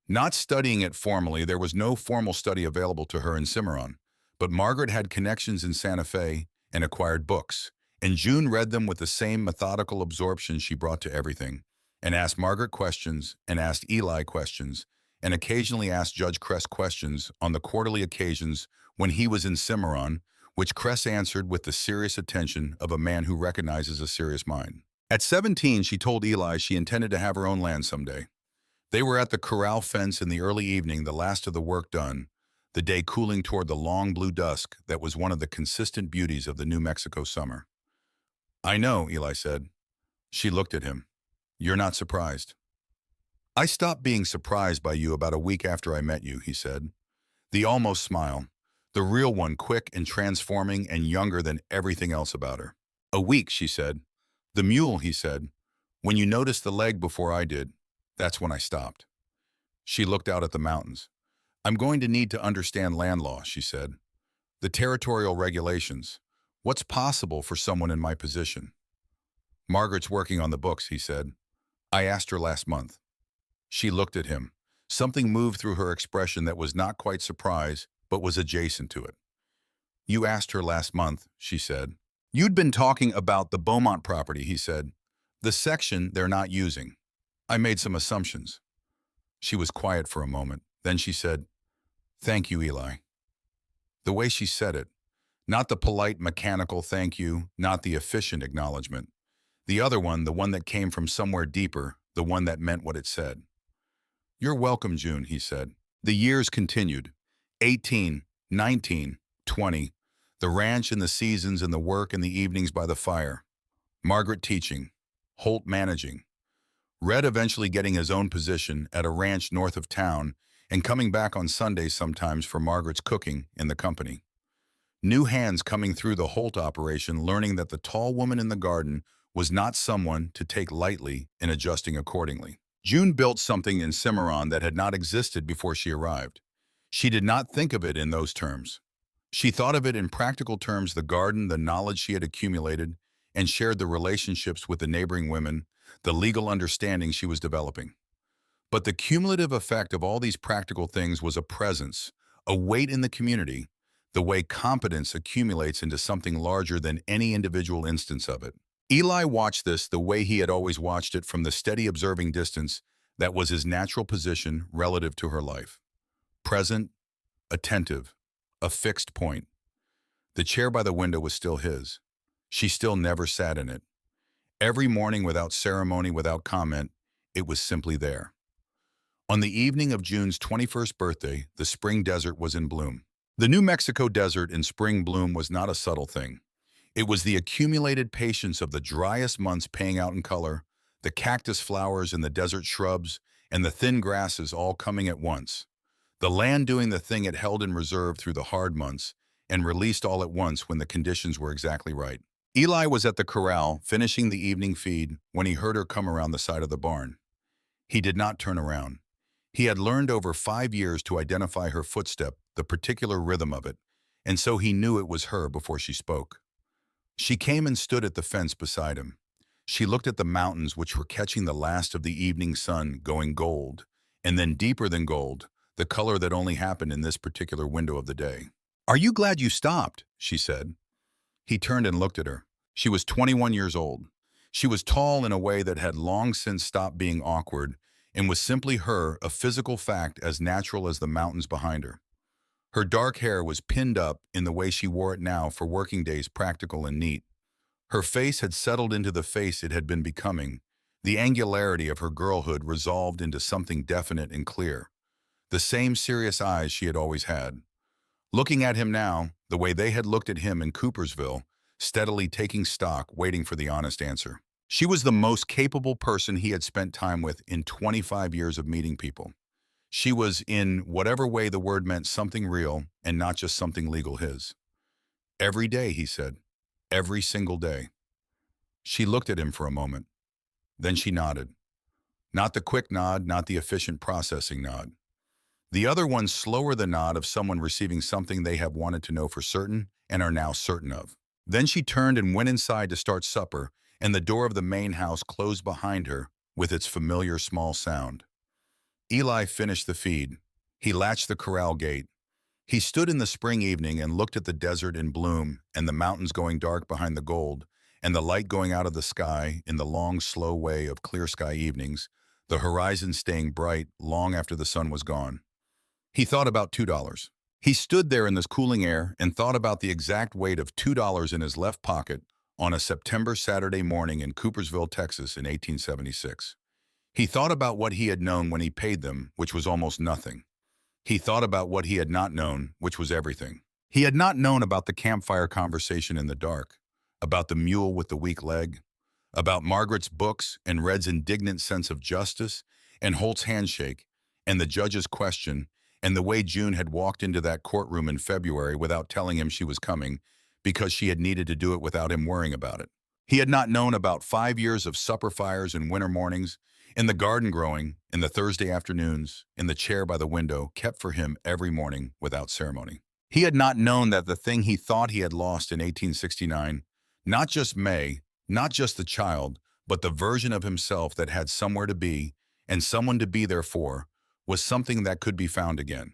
Not studying it formally, there was no formal study available to her in Simmeron, but Margaret had connections in Santa Fe and acquired books, and June read them with the same methodical absorption she brought to everything, and asked Margaret questions and asked Eli questions, and occasionally asked Judge Kress questions on the quarterly occasions when he was in Simmeron, which Kress answered with the serious attention of a man who recognizes a serious mind. At 17, she told Eli she intended to have her own land someday. They were at the corral fence in the early evening, the last of the work done, the day cooling toward the long blue dusk that was one of the consistent beauties of the New Mexico summer. "I know," Eli said. She looked at him. "You're not surprised." "I stopped being surprised by you about a week after I met you," he said. The almost smile, the real one, quick and transforming and younger than everything else about her. "A week," she said. "The mule," he said. "When you noticed the leg before I did, that's when I stopped." She looked out at the mountains. "I'm going to need to understand land law," she said. "The territorial regulations. What's possible for someone in my position?" "Margaret's working on the books," he said. "I asked her last month." She looked at him. Something moved through her expression that was not quite surprise, but was adjacent to it. "You asked her last month," she said. "You'd been talking about the Beaumont property," he said. "The section they're not using. I made some assumptions." She was quiet for a moment. Then she said, "Thank you, Eli." The way she said it, not the polite, mechanical thank you, not the efficient acknowledgement. The other one, the one that came from somewhere deeper, the one that meant what it said. "You're welcome, June," he said. The years continued. 18, 19, 20. The ranch and the seasons and the work and the evenings by the fire. Margaret teaching. Holt managing. Red eventually getting his own position at a ranch north of town and coming back on Sundays sometimes for Margaret's cooking in the company. New hands coming through the Holt operation, learning that the tall woman in the garden was not someone to take lightly and adjusting accordingly. June built something in Simmeron that had not existed before she arrived. She did not think of it in those terms. She thought of it in practical terms: the garden, the knowledge she had accumulated, and shared the relationships with the neighboring women, the legal understanding she was developing. But the cumulative effect of all these practical things was a presence, a weight in the community, the way competence accumulates into something larger than any individual instance of it. Eli watched this the way he had always watched it, from the steady observing distance that was his natural position relative to her life. Present, attentive, a fixed point. The chair by the window was still his. She still never sat in it. Every morning, without ceremony, without comment, it was simply there. On the evening of June's 21st birthday, the spring desert was in bloom. The New Mexico desert in spring bloom was not a subtle thing. It was the accumulated patience of the driest months paying out in color, the cactus flowers and the desert shrubs and the thin grasses all coming at once. The land doing the thing it held in reserve through the hard months and released all at once when the conditions were exactly right. Eli was at the corral, finishing the evening feed, when he heard her come around the side of the barn. He did not turn around. He had learned over 5 years to identify her footstep, the particular rhythm of it, and so he knew it was her before she spoke. She came and stood at the fence beside him. She looked at the mountains, which were catching the last of the evening sun, going gold, and then deeper than gold, the color that only happened in this particular window of the day. "Are you glad you stopped?" she said. He turned and looked at her. She was 21 years old. She was tall in a way that had long since stopped being awkward and was simply her, a physical fact as natural as the mountains behind her. Her dark hair was pinned up in the way she wore it now for working days, practical and neat. Her face had settled into the face it had been becoming, the angularity of her girlhood resolved into something definite and clear. The same serious eyes she had always had. Looking at him now, the way they had looked at him in Cooperville, steadily taking stock, waiting for the honest answer. She was the most capable person he had spent time with in 25 years of meeting people. She was, in whatever way the word meant, something real and not just something legal his. "Every day," he said. "Every single day." She looked at him for a moment. Then she nodded. Not the quick nod, not the efficient processing nod. The other one, slower, the nod of someone receiving something they have wanted to know for certain and are now certain of. Then she turned and went inside to start supper, and the door of the main house closed behind her with its familiar small sound. Eli finished the feed. He latched the corral gate. He stood in the spring evening and looked at the desert in bloom and the mountains going dark behind the gold and the light going out of the sky in the long, slow way of clear sky evenings, the horizon staying bright long after the sun was gone. He thought about $2. He stood there in this cooling air and thought about the exact weight of $2 in his left pocket on a September Saturday morning in Coopersville, Texas in 1876. He thought about what he had known when he paid them, which was almost nothing. He thought about what he had not known, which was everything. He had not known about the campfire conversation in the dark, about the mule with the weak leg, about Margaret's books and Red's indignant sense of justice, and Holt's handshake, and the judge's question, and the way June had walked into that courtroom in February without telling him she was coming because she had needed to do it without him worrying about it. He had not known about 5 years of supper fires and winter mornings, in the garden growing, in the Thursday afternoons, in the chair by the window, kept for him every morning without ceremony. He had not known that the thing he thought he had lost in 1869, not just May, not just the child, but the version of himself that had somewhere to be and someone to be there for, was something that could be found again.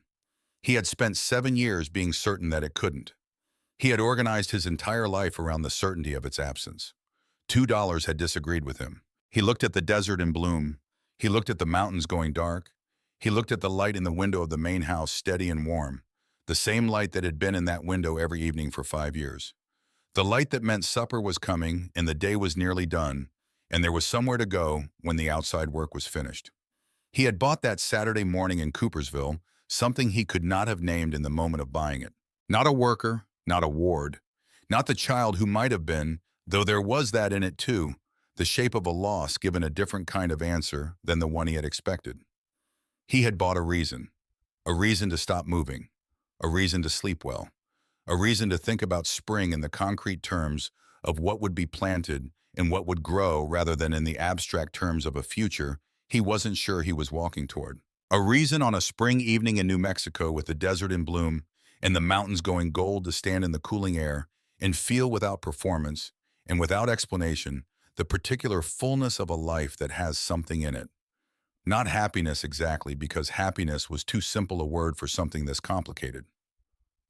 He had spent 7 years being certain that it couldn't. He had organized his entire life around the certainty of its absence. $2 had disagreed with him. He looked at the desert in bloom. He looked at the mountains going dark. He looked at the light in the window of the main house, steady and warm, the same light that had been in that window every evening for 5 years. The light that meant supper was coming and the day was nearly done, and there was somewhere to go when the outside work was finished. He had bought that Saturday morning in Coopersville something he could not have named in the moment of buying it. Not a worker, not a ward, not the child who might have been, though there was that in it too, the shape of a loss given a different kind of answer than the one he had expected. He had bought a reason to stop moving, a reason to sleep well, a reason to think about spring in the concrete terms of what would be planted and what would grow rather than in the abstract terms of a future he wasn't sure he was walking toward. A reason on a spring evening in New Mexico with the desert in bloom and the mountains going gold to stand in the cooling air and feel without performance and without explanation the particular fullness of a life that has something in it. Not happiness exactly, because happiness was too simple a word for something this complicated.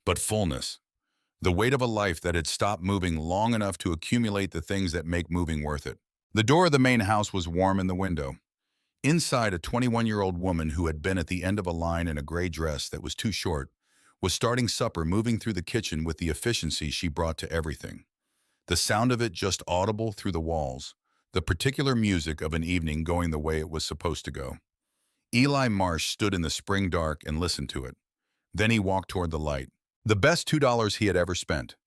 But fullness. The weight of a life that had stopped moving long enough to accumulate the things that make moving worth it. The door of the main house was warm in the window. Inside, a 21-year-old woman who had been at the end of a line in a gray dress that was too short was starting supper, moving through the kitchen with the efficiency she brought to everything. The sound of it just audible through the walls, the particular music of an evening going the way it was supposed to go. Eli Marsh stood in the spring dark and listened to it. Then he walked toward the light. The best $2 he had ever spent.